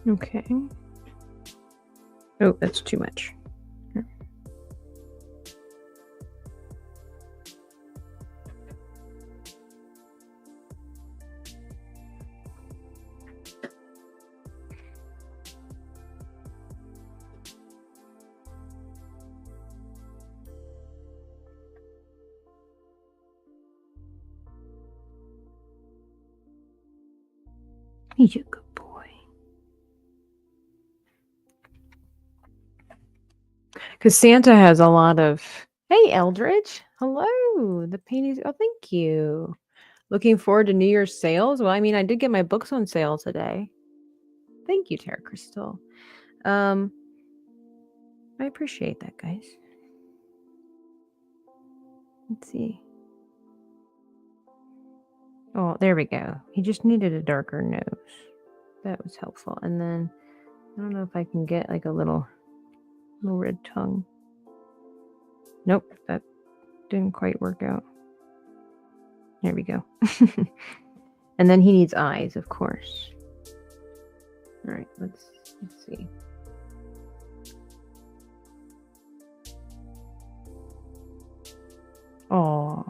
Okay. Oh, that's too much. Here. He's a good boy. Because Santa has a lot of... Hey, Eldridge. Hello. The paintings... Oh, thank you. Looking forward to New Year's sales? Well, I mean, I did get my books on sale today. Thank you, Tara Crystal. I appreciate that, guys. Let's see. Oh, there we go. He just needed a darker nose. That was helpful. And then, I don't know if I can get like a little red tongue. Nope, that didn't quite work out. There we go. And then he needs eyes, of course. All right, let's see. Oh.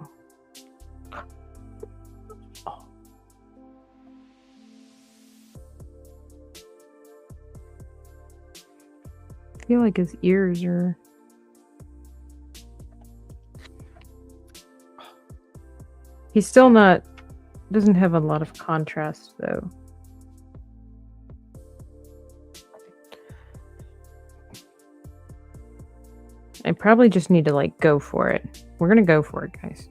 I feel like his ears are... He's still not... Doesn't have a lot of contrast, though. I probably just need to, like, go for it. We're gonna go for it, guys.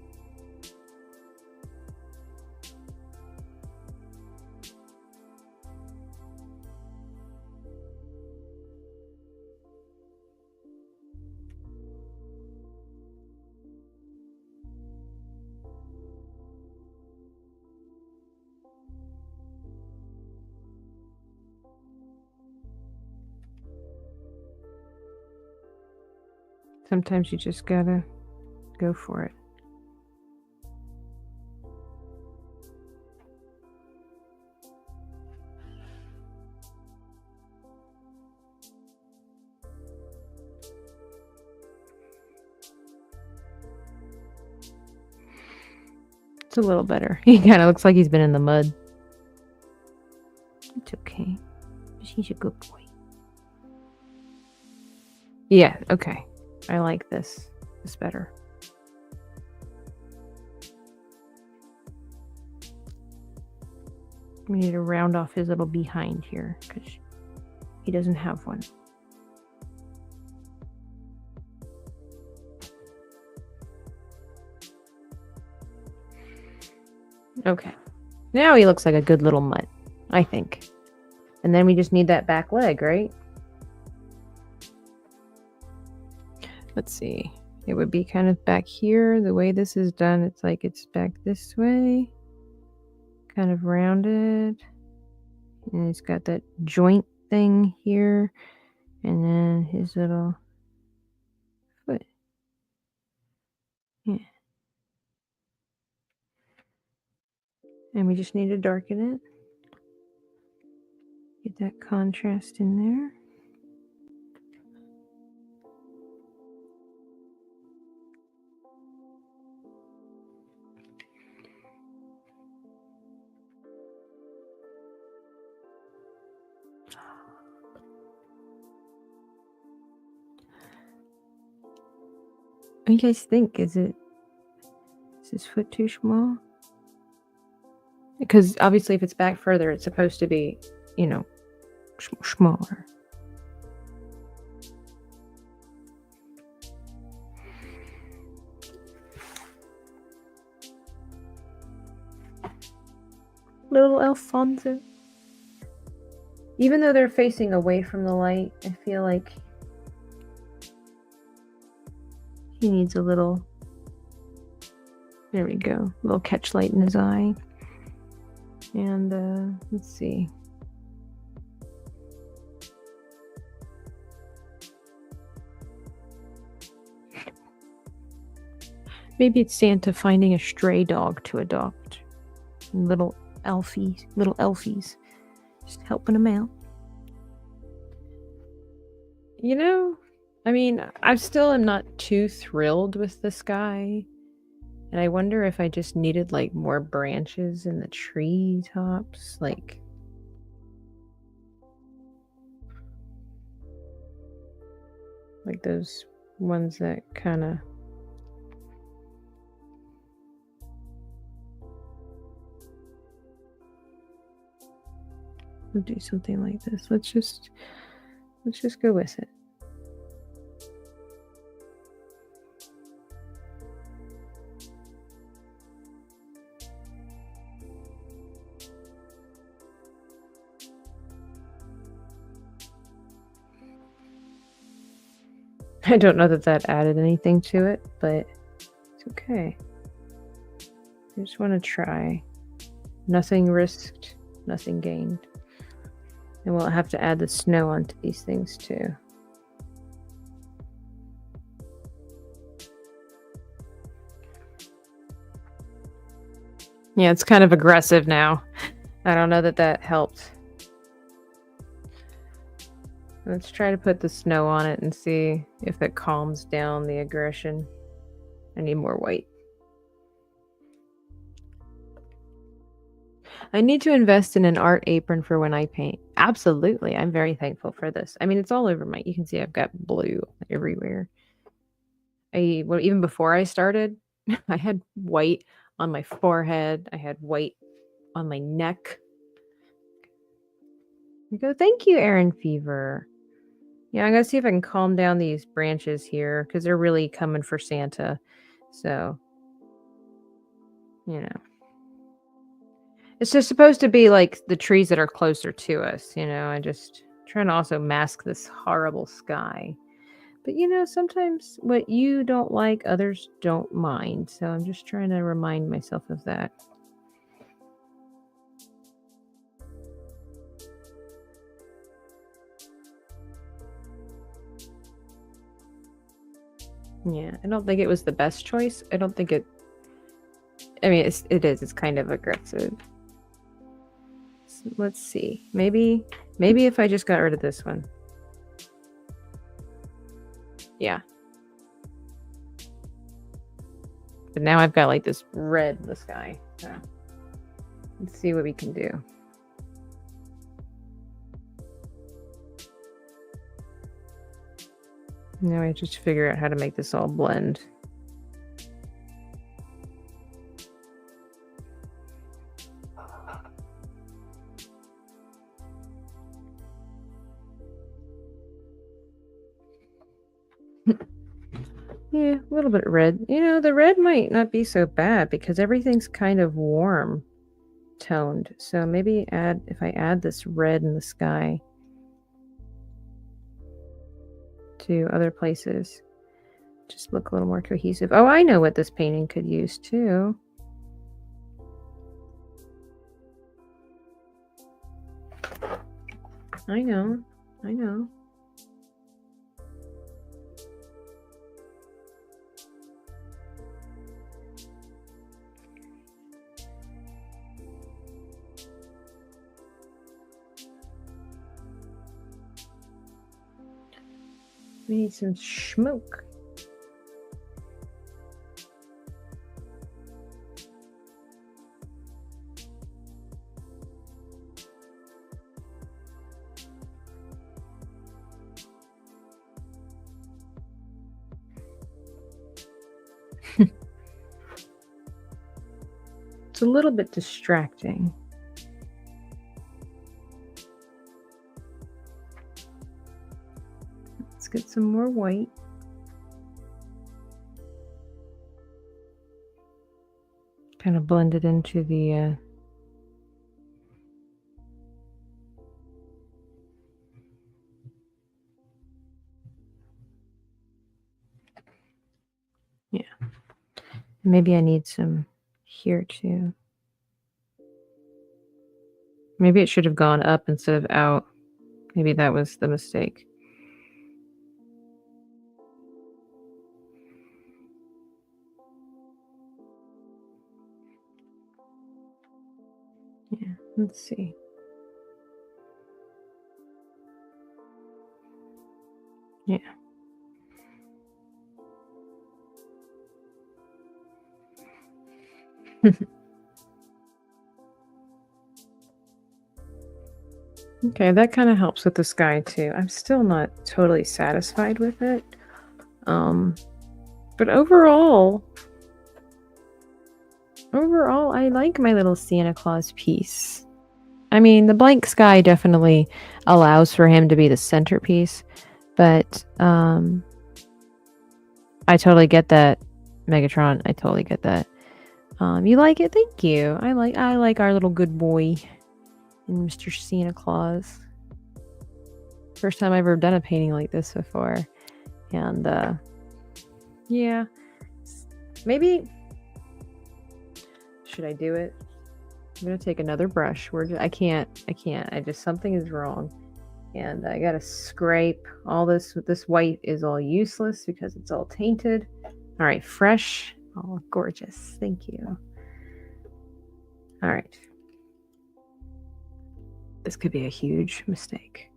Sometimes you just gotta go for it. It's a little better. He kind of looks like he's been in the mud. It's okay. He's a good boy. Yeah, okay. I like this. It's better. We need to round off his little behind here because he doesn't have one. Okay. Now he looks like a good little mutt, I think. And then we just need that back leg, right? Let's see. It would be kind of back here. The way this is done, it's like it's back this way. Kind of rounded. And it's got that joint thing here. And then his little foot. And we just need to darken it. Get that contrast in there. What do you guys think? Is his foot too small? Because obviously if it's back further, it's supposed to be, you know, smaller. Little Alfonso. Even though they're facing away from the light, I feel like he needs a little, there we go, a little catch light in his eye. And let's see. Maybe it's Santa finding a stray dog to adopt. Little elfies. Just helping him out. You know, I mean, I still am not too thrilled with this guy. And I wonder if I just needed like more branches in the tree tops, like those ones that kind of we'll do something like this. Let's just go with it. I don't know that added anything to it, but it's okay. I just want to try. Nothing risked, nothing gained. And we'll have to add the snow onto these things too. Yeah, it's kind of aggressive now. I don't know that helped. Let's try to put the snow on it and see if it calms down the aggression. I need more white. I need to invest in an art apron for when I paint. Absolutely. I'm very thankful for this. I mean, it's all over you can see I've got blue everywhere. Even before I started, I had white on my forehead. I had white on my neck. We go, thank you, Aaron Fever. Yeah, I'm going to see if I can calm down these branches here because they're really coming for Santa. So, you know. It's just supposed to be like the trees that are closer to us, you know. I just trying to also mask this horrible sky. But, you know, sometimes what you don't like, others don't mind. So I'm just trying to remind myself of that. Yeah, I don't think it was the best choice. I don't think it... I mean, it is. It's kind of aggressive. So let's see. Maybe if I just got rid of this one. Yeah. But now I've got like this red in the sky. So let's see what we can do. Now I just figure out how to make this all blend. Yeah, a little bit red. You know, the red might not be so bad because everything's kind of warm toned. So maybe if I add this red in the sky to other places, just look a little more cohesive. Oh, I know what this painting could use too. I know. We need some smoke. It's a little bit distracting. Let's get some more white. Kind of blend it into the yeah. Maybe I need some here too. Maybe it should have gone up instead of out. Maybe that was the mistake. Yeah, let's see. Yeah. Okay, that kind of helps with the sky too. I'm still not totally satisfied with it. But overall, I like my little Santa Claus piece. I mean, the blank sky definitely allows for him to be the centerpiece, but I totally get that, Megatron. I totally get that. You like it? Thank you. I like our little good boy and Mr. Santa Claus. First time I've ever done a painting like this before. And yeah. Maybe should I do it? I'm gonna take another brush. I can't. Something is wrong. And I gotta scrape all this. This white is all useless because it's all tainted. All right, fresh. Oh, gorgeous. Thank you. All right. This could be a huge mistake.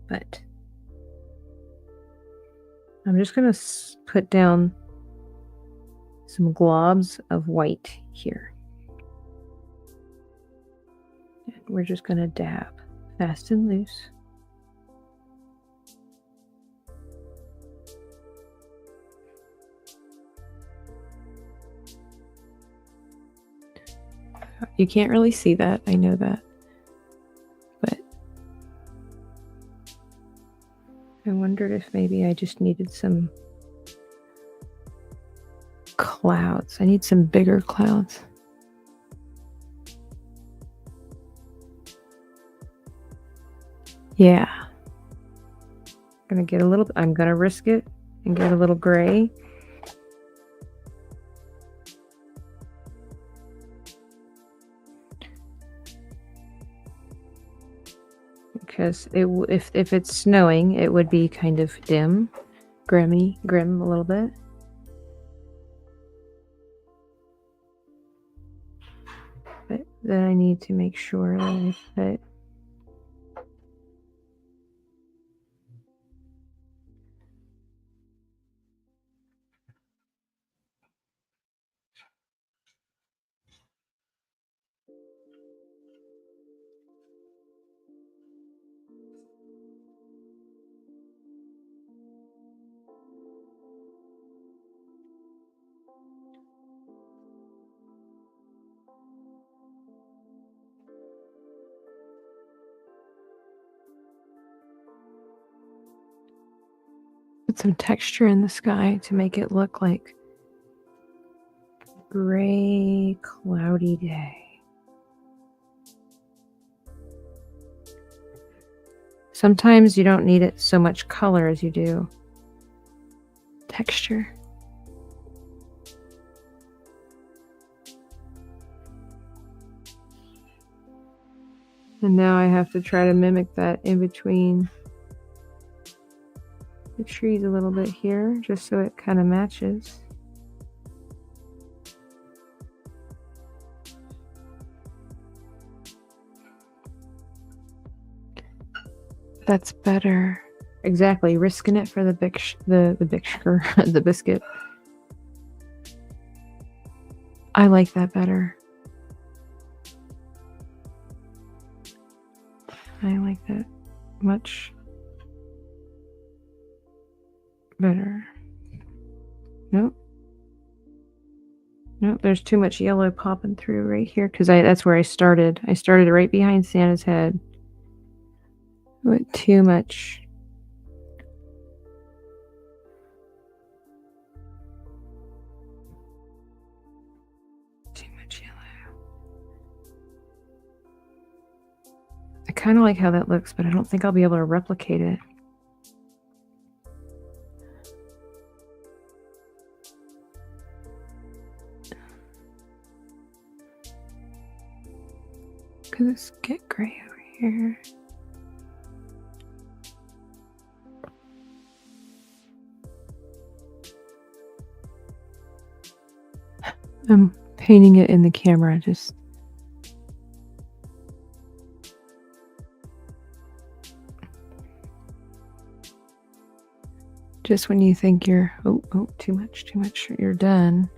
But I'm just going to put down some globs of white here. And we're just going to dab fast and loose. You can't really see that, I know that. But I wondered if maybe I just needed some clouds. I need some bigger clouds. Yeah. I'm gonna risk it and get a little gray. Because if it's snowing, it would be kind of grim a little bit. But then I need to make sure that I put some texture in the sky to make it look like gray, cloudy day. Sometimes you don't need it so much color as you do texture. And now I have to try to mimic that in between the trees a little bit here, just so it kind of matches. That's better. Exactly, risking it for the the biscuit. I like that better. I like that much better. Nope. Nope, there's too much yellow popping through right here because that's where I started. I started right behind Santa's head. With too much. Too much yellow. I kind of like how that looks, but I don't think I'll be able to replicate it. Could this get gray over here? I'm painting it in the camera, just when you think you're too much, you're done.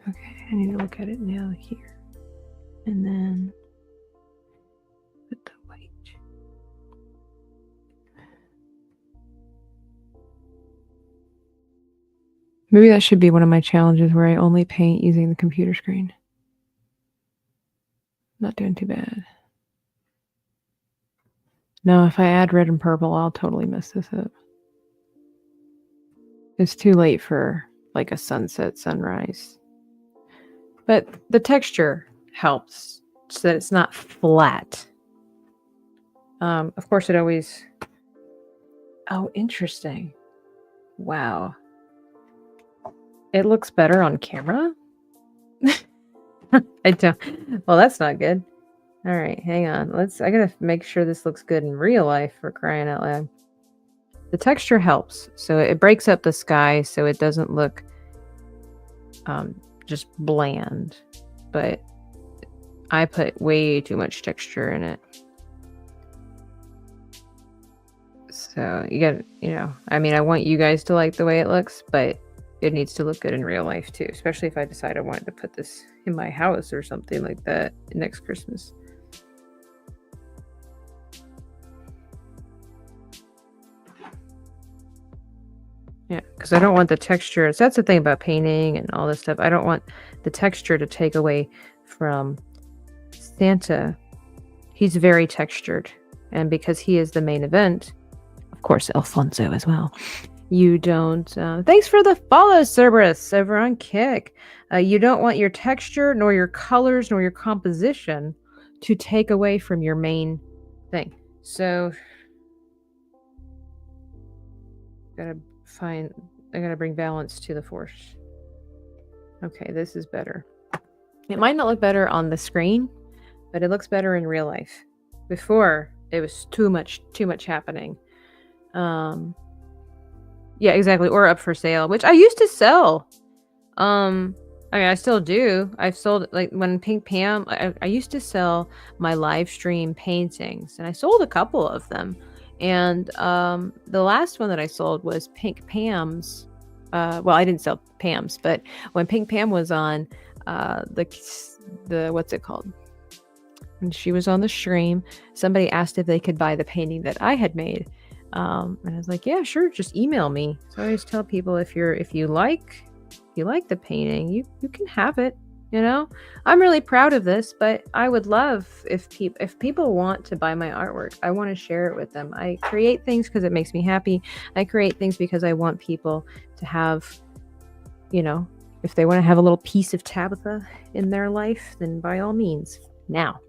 Okay, I need to look at it now here. And then put the white. Maybe that should be one of my challenges where I only paint using the computer screen. Not doing too bad. No, if I add red and purple, I'll totally mess this up. It's too late for like a sunset, sunrise. But the texture helps so that it's not flat. Of course, it always... Oh, interesting. Wow. It looks better on camera? I don't... Well, that's not good. All right, hang on. I gotta make sure this looks good in real life, for crying out loud. The texture helps. So it breaks up the sky so it doesn't look just bland. But I put way too much texture in it. So you gotta, I mean, I want you guys to like the way it looks, but it needs to look good in real life too, especially if I decide I wanted to put this in my house or something like that next Christmas. Yeah, because I don't want the texture. So that's the thing about painting and all this stuff. I don't want the texture to take away from Santa. He's very textured. And because he is the main event, of course, Alfonso as well. You don't... thanks for the follow, Cerberus, over on Kick. You don't want your texture, nor your colors, nor your composition to take away from your main thing. So... I gotta bring balance to the force. Okay, this is better. It might not look better on the screen, but it looks better in real life. Before, it was too much happening. Yeah, exactly. Or up for sale, which I used to sell. I mean, I still do. I've sold, like, when Pink Pam, I used to sell my live stream paintings, and I sold a couple of them. And the last one that I sold was Pink Pam's. Well, I didn't sell Pam's, but when Pink Pam was on the what's it called? When she was on the stream, somebody asked if they could buy the painting that I had made. And I was like, yeah, sure, just email me. So I always tell people, if you like the painting, you can have it. I'm really proud of this, but I would love if people want to buy my artwork. I want to share it with them. I create things because it makes me happy. I create things because I want people to have, if they want to have a little piece of Tabitha in their life, then by all means. Now,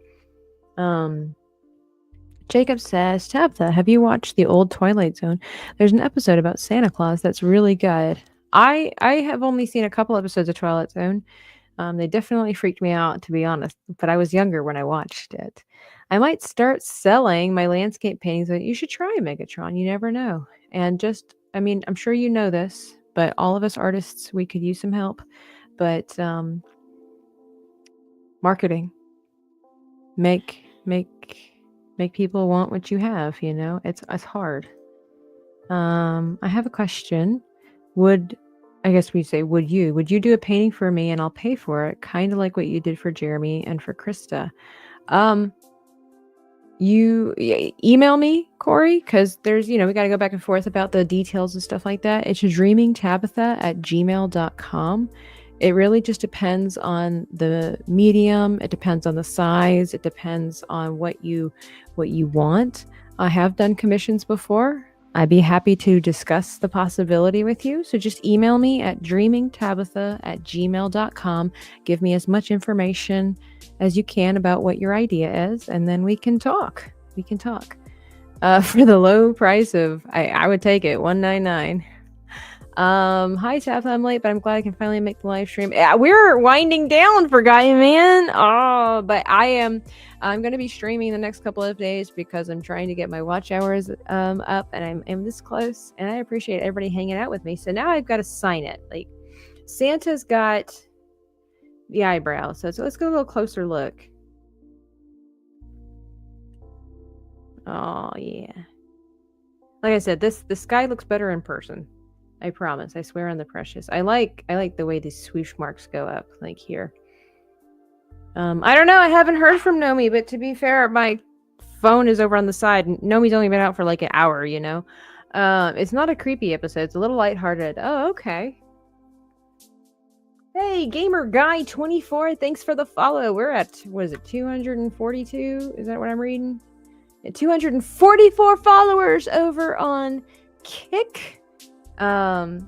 Jacob says, Tabitha, have you watched the old Twilight Zone? There's an episode about Santa Claus that's really good. I have only seen a couple episodes of Twilight Zone. They definitely freaked me out, to be honest, but I was younger when I watched it. I might start selling my landscape paintings. You should try Megatron. You never know. And I'm sure you know this, but all of us artists, we could use some help. But marketing, make people want what you have, you know. It's hard. I have a question. Would you do a painting for me and I'll pay for it, kind of like what you did for Jeremy and for Krista? You email me, Corey, because there's, we got to go back and forth about the details and stuff like that. It's dreamingtabitha@gmail.com. It really just depends on the medium. It depends on the size. It depends on what you want. I have done commissions before. I'd be happy to discuss the possibility with you. So just email me at dreamingtabitha@gmail.com. Give me as much information as you can about what your idea is, and then we can talk. For the low price of, I would take it, $199. Hi Tabitha, I'm late, but I'm glad I can finally make the live stream. We're winding down for Gaia Man. Oh, but I'm going to be streaming the next couple of days because I'm trying to get my watch hours up, and I'm this close, and I appreciate everybody hanging out with me. So now I've got to sign it. Like, Santa's got the eyebrow. So let's get a little closer look. Oh yeah. Like I said, this guy looks better in person. I promise. I swear on the precious. I like the way these swoosh marks go up, like here. I don't know. I haven't heard from Nomi, but to be fair, my phone is over on the side. Nomi's only been out for like an hour, you know. It's not a creepy episode. It's a little lighthearted. Oh, okay. Hey, Gamer Guy 24. Thanks for the follow. We're at, what is it, 242? Is that what I'm reading? 244 followers over on Kick. Corey,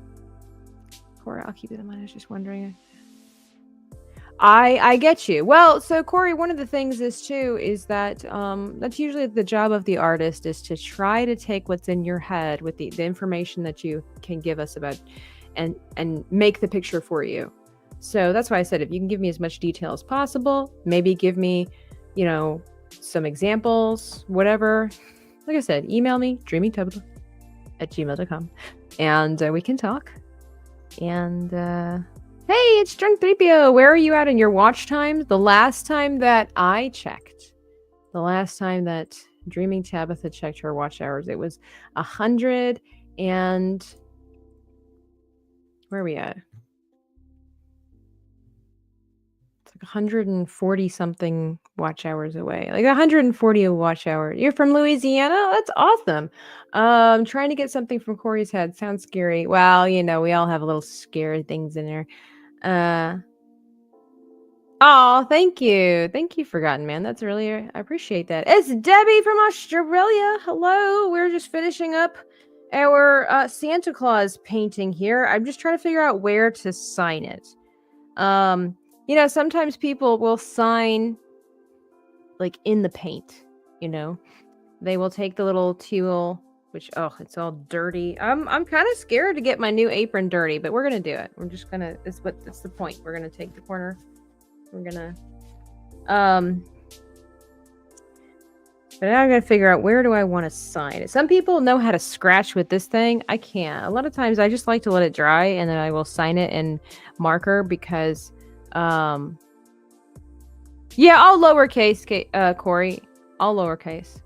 I'll keep it in mind. I was just wondering. I get you. Well, so Corey, one of the things is that that's usually the job of the artist, is to try to take what's in your head with the information that you can give us about and make the picture for you. So that's why I said, if you can give me as much detail as possible, maybe give me, some examples, whatever. Like I said, email me, dreamingtabitha@gmail.com, and we can talk. And hey, it's Drunk 3PO. Where are you at in your watch times? The last time that I checked, the last time that Dreaming Tabitha checked her watch hours, it was 100 and... Where are we at? It's like 140 something watch hours away. Like 140 a watch hour. You're from Louisiana? That's awesome. Trying to get something from Corey's head. Sounds scary. Well, we all have a little scary things in there. Oh, thank you. Thank you, Forgotten Man. That's really, I appreciate that. It's Debbie from Australia. Hello. We're just finishing up our Santa Claus painting here. I'm just trying to figure out where to sign it. Sometimes people will sign like in the paint, they will take the little tool, which, it's all dirty. I'm kind of scared to get my new apron dirty, but we're going to do it. We're just going to, that's the point. We're going to take the corner. We're going to, but now I'm going to figure out, where do I want to sign it? Some people know how to scratch with this thing. I can't. A lot of times I just like to let it dry, and then I will sign it in marker because, yeah, all lowercase, Corey. All lowercase.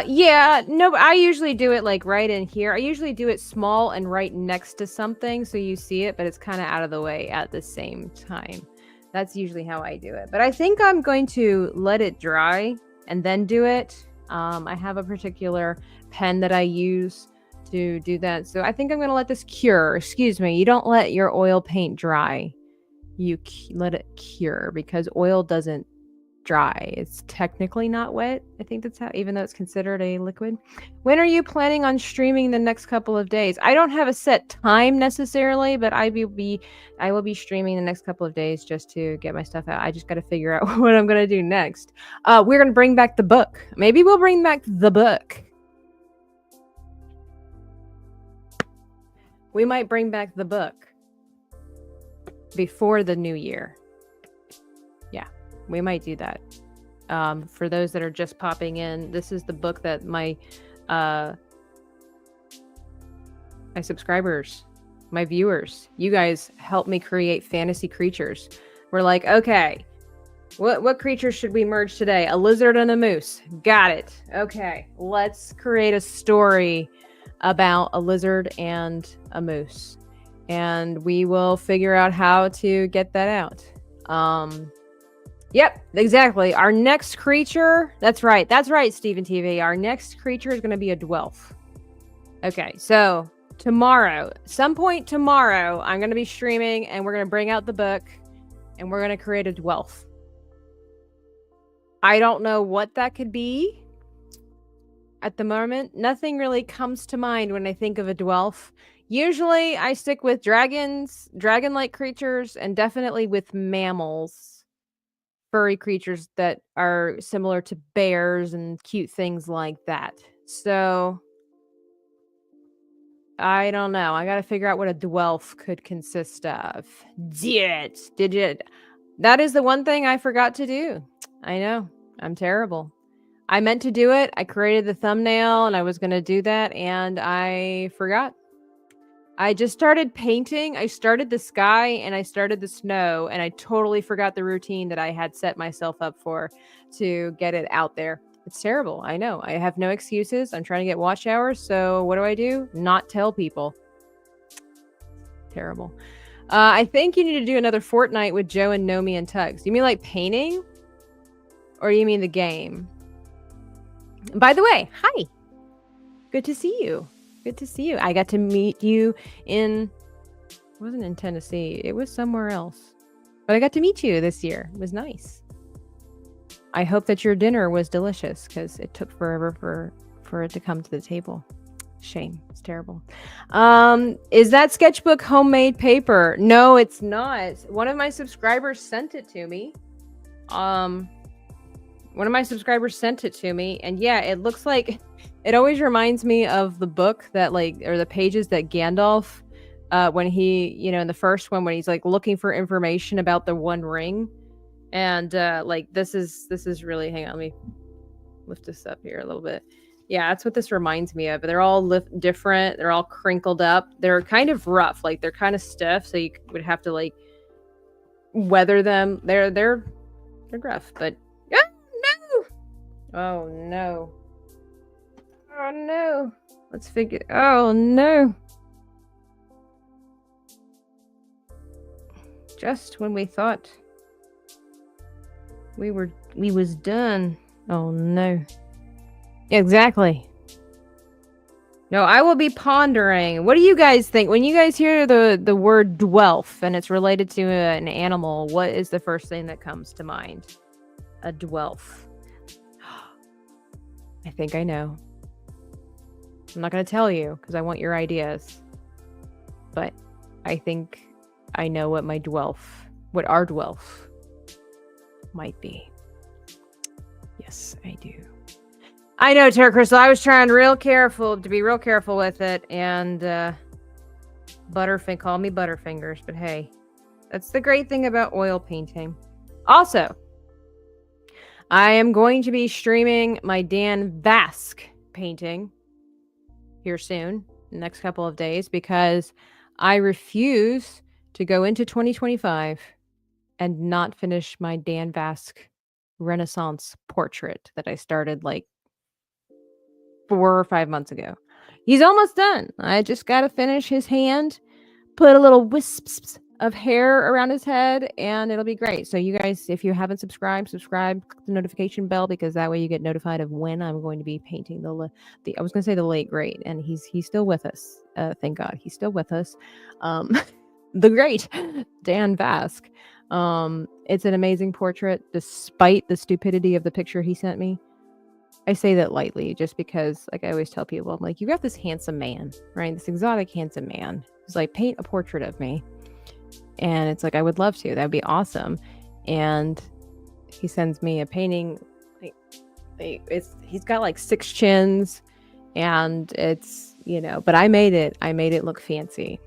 Yeah, no, but I usually do it like right in here. I usually do it small and right next to something so you see it, but it's kind of out of the way at the same time. That's usually how I do it. But I think I'm going to let it dry and then do it. I have a particular pen that I use to do that. So I think I'm going to let this cure. Excuse me. You don't let your oil paint dry. You let it cure, because oil doesn't dry. It's technically not wet. I think that's how, even though it's considered a liquid. When are you planning on streaming the next couple of days? I don't have a set time necessarily, but I will be streaming the next couple of days just to get my stuff out. I just got to figure out what I'm going to do next. We're going to bring back the book. Maybe we'll bring back the book. We might bring back the book before the new year. Yeah, we might do that. For those that are just popping in, this is the book that my my subscribers, my viewers, you guys help me create fantasy creatures. We're like, okay, what creatures should we merge today? A lizard and a moose. Got it. Okay, let's create a story about a lizard and a moose. And we will figure out how to get that out. Yep, exactly. Our next creature, that's right, Steven TV. Our next creature is going to be a dwelf. Okay, so tomorrow, some point tomorrow, I'm going to be streaming and we're going to bring out the book and we're going to create a dwelf. I don't know what that could be at the moment. Nothing really comes to mind when I think of a dwelf. Usually I stick with dragons, dragon-like creatures, and definitely with mammals. Furry creatures that are similar to bears and cute things like that. So I don't know. I got to figure out what a dwelf could consist of. Did it? That is the one thing I forgot to do. I know. I'm terrible. I meant to do it. I created the thumbnail and I was going to do that and I forgot. I just started painting. I started the sky and I started the snow and I totally forgot the routine that I had set myself up for to get it out there. It's terrible. I know. I have no excuses. I'm trying to get watch hours. So what do? Not tell people. Terrible. I think you need to do another Fortnite with Joe and Nomi and Tugs. You mean like painting? Or you mean the game? By the way, hi. Good to see you. Good to see you. I got to meet you it wasn't in Tennessee. It was somewhere else. But I got to meet you this year. It was nice. I hope that your dinner was delicious because it took forever for it to come to the table. Shame. It's terrible. Is that sketchbook homemade paper? No, it's not. One of my subscribers sent it to me. And yeah, it looks like it always reminds me of the book that or the pages that Gandalf when he, in the first one when he's looking for information about the One Ring. And this is really, hang on, let me lift this up here a little bit. Yeah, that's what this reminds me of. They're all different. They're all crinkled up. They're kind of rough, they're kind of stiff, so you would have to weather them. They're rough, but oh no. Oh no. Let's figure. Oh no. Just when we thought we was done. Oh no. Exactly. No, I will be pondering. What do you guys think when you guys hear the word dwelf and it's related to an animal? What is the first thing that comes to mind? A dwelf. I think I know. I'm not going to tell you because I want your ideas. But I think I know what our dwelf might be. Yes, I do. I know, Terra Crystal. I was trying to be real careful with it. And call me Butterfingers. But hey, that's the great thing about oil painting. Also, I am going to be streaming my Dan Vasc painting here soon, the next couple of days, because I refuse to go into 2025 and not finish my Dan Vasc Renaissance portrait that I started 4 or 5 months ago. He's almost done. I just got to finish his hand, put a little wisps of hair around his head, and it'll be great. So you guys, if you haven't subscribed, click the notification bell, because that way you get notified of when I'm going to be painting I was going to say the late great, and he's still with us. Thank God he's still with us. The great Dan Vasc. It's an amazing portrait despite the stupidity of the picture he sent me. I say that lightly just because, I always tell people, I'm you got this handsome man, right? This exotic handsome man who's paint a portrait of me. And it's I would love to. That would be awesome. And he sends me a painting. He's got 6 chins, and it's, but I made it look fancy.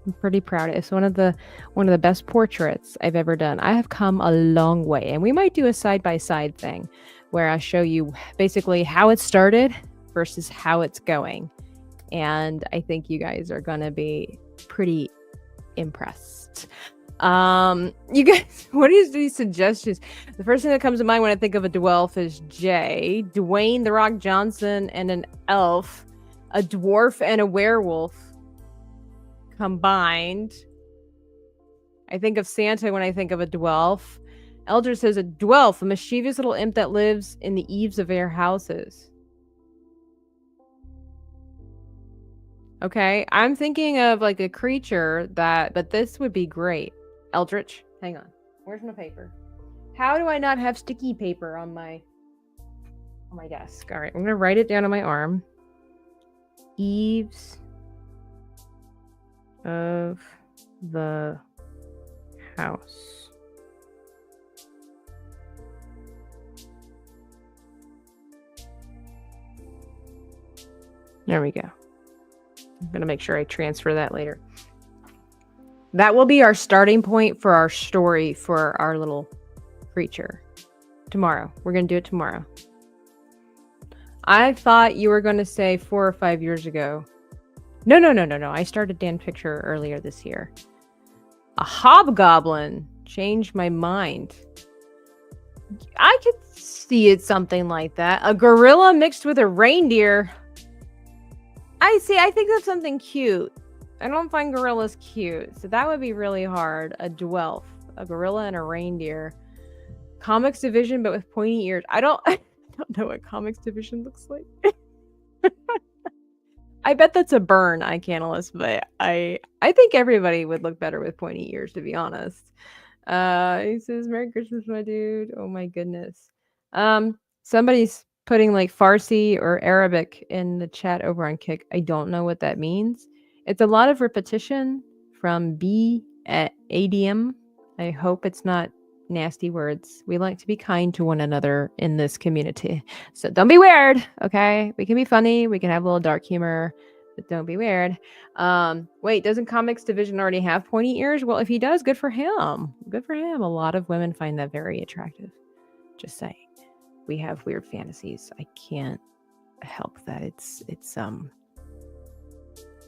I'm pretty proud of it. It's one of the best portraits I've ever done. I have come a long way, and we might do a side-by-side thing where I show you basically how it started versus how it's going. and I think you guys are gonna be pretty impressed. You guys, what is these suggestions? The first thing that comes to mind when I think of a dwarf is Jay, Dwayne the Rock Johnson, and an elf, a dwarf and a werewolf combined. I think of Santa when I think of a dwarf. Elder says a dwarf, a mischievous little imp that lives in the eaves of our houses. Okay, I'm thinking of like a creature that, but this would be great. Eldritch, hang on. Where's my paper? How do I not have sticky paper on my desk? All right, I'm gonna write it down on my arm. Eaves of the house. There we go. I'm gonna make sure I transfer that later. That will be our starting point for our story for our little creature. Tomorrow. We're going to do it tomorrow. I thought you were going to say 4 or 5 years ago. No. I started Dan Picture earlier this year. A hobgoblin changed my mind. I could see it something like that. A gorilla mixed with a reindeer. I think that's something cute. I don't find gorillas cute, so that would be really hard. A dwarf, a gorilla, and a reindeer. Comics division, but with pointy ears. I don't know what comics division looks like. I bet that's a burn, Icanalist, but I think everybody would look better with pointy ears, to be honest. He says, "Merry Christmas, my dude." Oh my goodness. Somebody's putting like Farsi or Arabic in the chat over on Kick. I don't know what that means. It's a lot of repetition from B at ADM. I hope it's not nasty words. We like to be kind to one another in this community. So don't be weird, okay? We can be funny. We can have a little dark humor, but don't be weird. Wait, doesn't Comics Division already have pointy ears? Well, if he does, good for him. Good for him. A lot of women find that very attractive. Just saying. We have weird fantasies. I can't help that.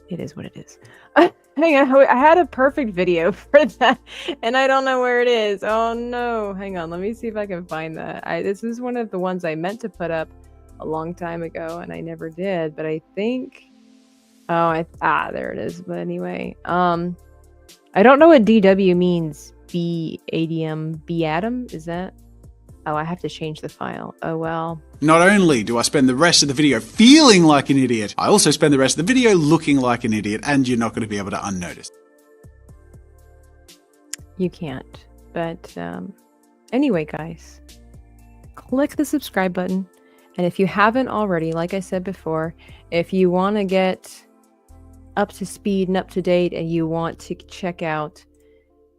It is what it is. Hang on, I had a perfect video for that, and I don't know where it is. Oh no, hang on. Let me see if I can find that. This is one of the ones I meant to put up a long time ago, and I never did. But I think, there it is. But anyway, I don't know what DW means. B-A-D-M, B-Atom, is that? Oh, I have to change the file. Oh, well. Not only do I spend the rest of the video feeling like an idiot, I also spend the rest of the video looking like an idiot, and you're not going to be able to unnotice. You can't. But anyway, guys, click the subscribe button. And if you haven't already, like I said before, if you want to get up to speed and up to date and you want to check out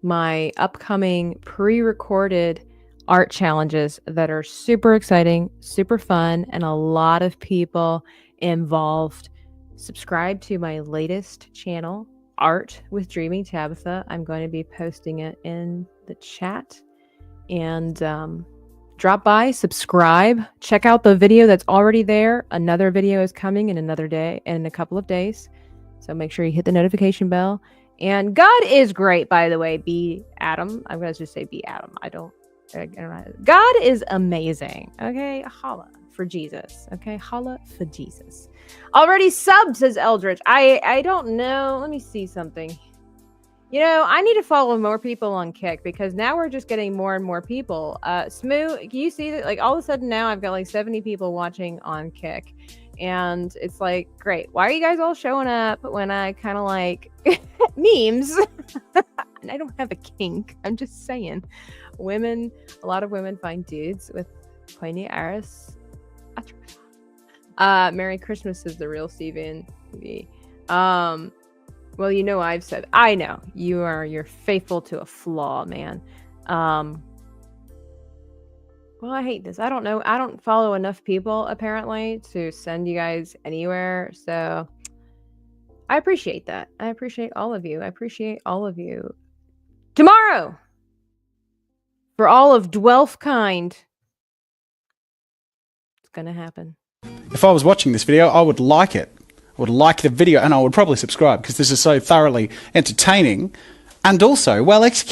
my upcoming pre-recorded art challenges that are super exciting, super fun, and a lot of people involved, subscribe to my latest channel, Art with Dreaming Tabitha. I'm going to be posting it in the chat, and drop by, subscribe, check out the video that's already there. Another video is coming in a couple of days, so make sure you hit the notification bell. And God is great, by the way. B Adam, I'm going to just say B Adam. I don't know. God is amazing. Okay, holla for Jesus. Okay, holla for Jesus. Already subbed, says Eldritch. I don't know. Let me see something. You know, I need to follow more people on Kick, because now we're just getting more and more people. Smoo, you see that? Like, all of a sudden now I've got like 70 people watching on Kick, and it's like, great. Why are you guys all showing up when I kind of like memes? And I don't have a kink. I'm just saying. A lot of women find dudes with pointy ears. Merry Christmas is the real Steven. Well, you know, I know you're faithful to a flaw, man. Well, I hate this. I don't know. I don't follow enough people apparently to send you guys anywhere. So I appreciate that. I appreciate all of you. Tomorrow, for all of Dwelf kind, it's gonna happen. If I was watching this video, I would like it. would like the video, and I would probably subscribe because this is so thoroughly entertaining and also well executed.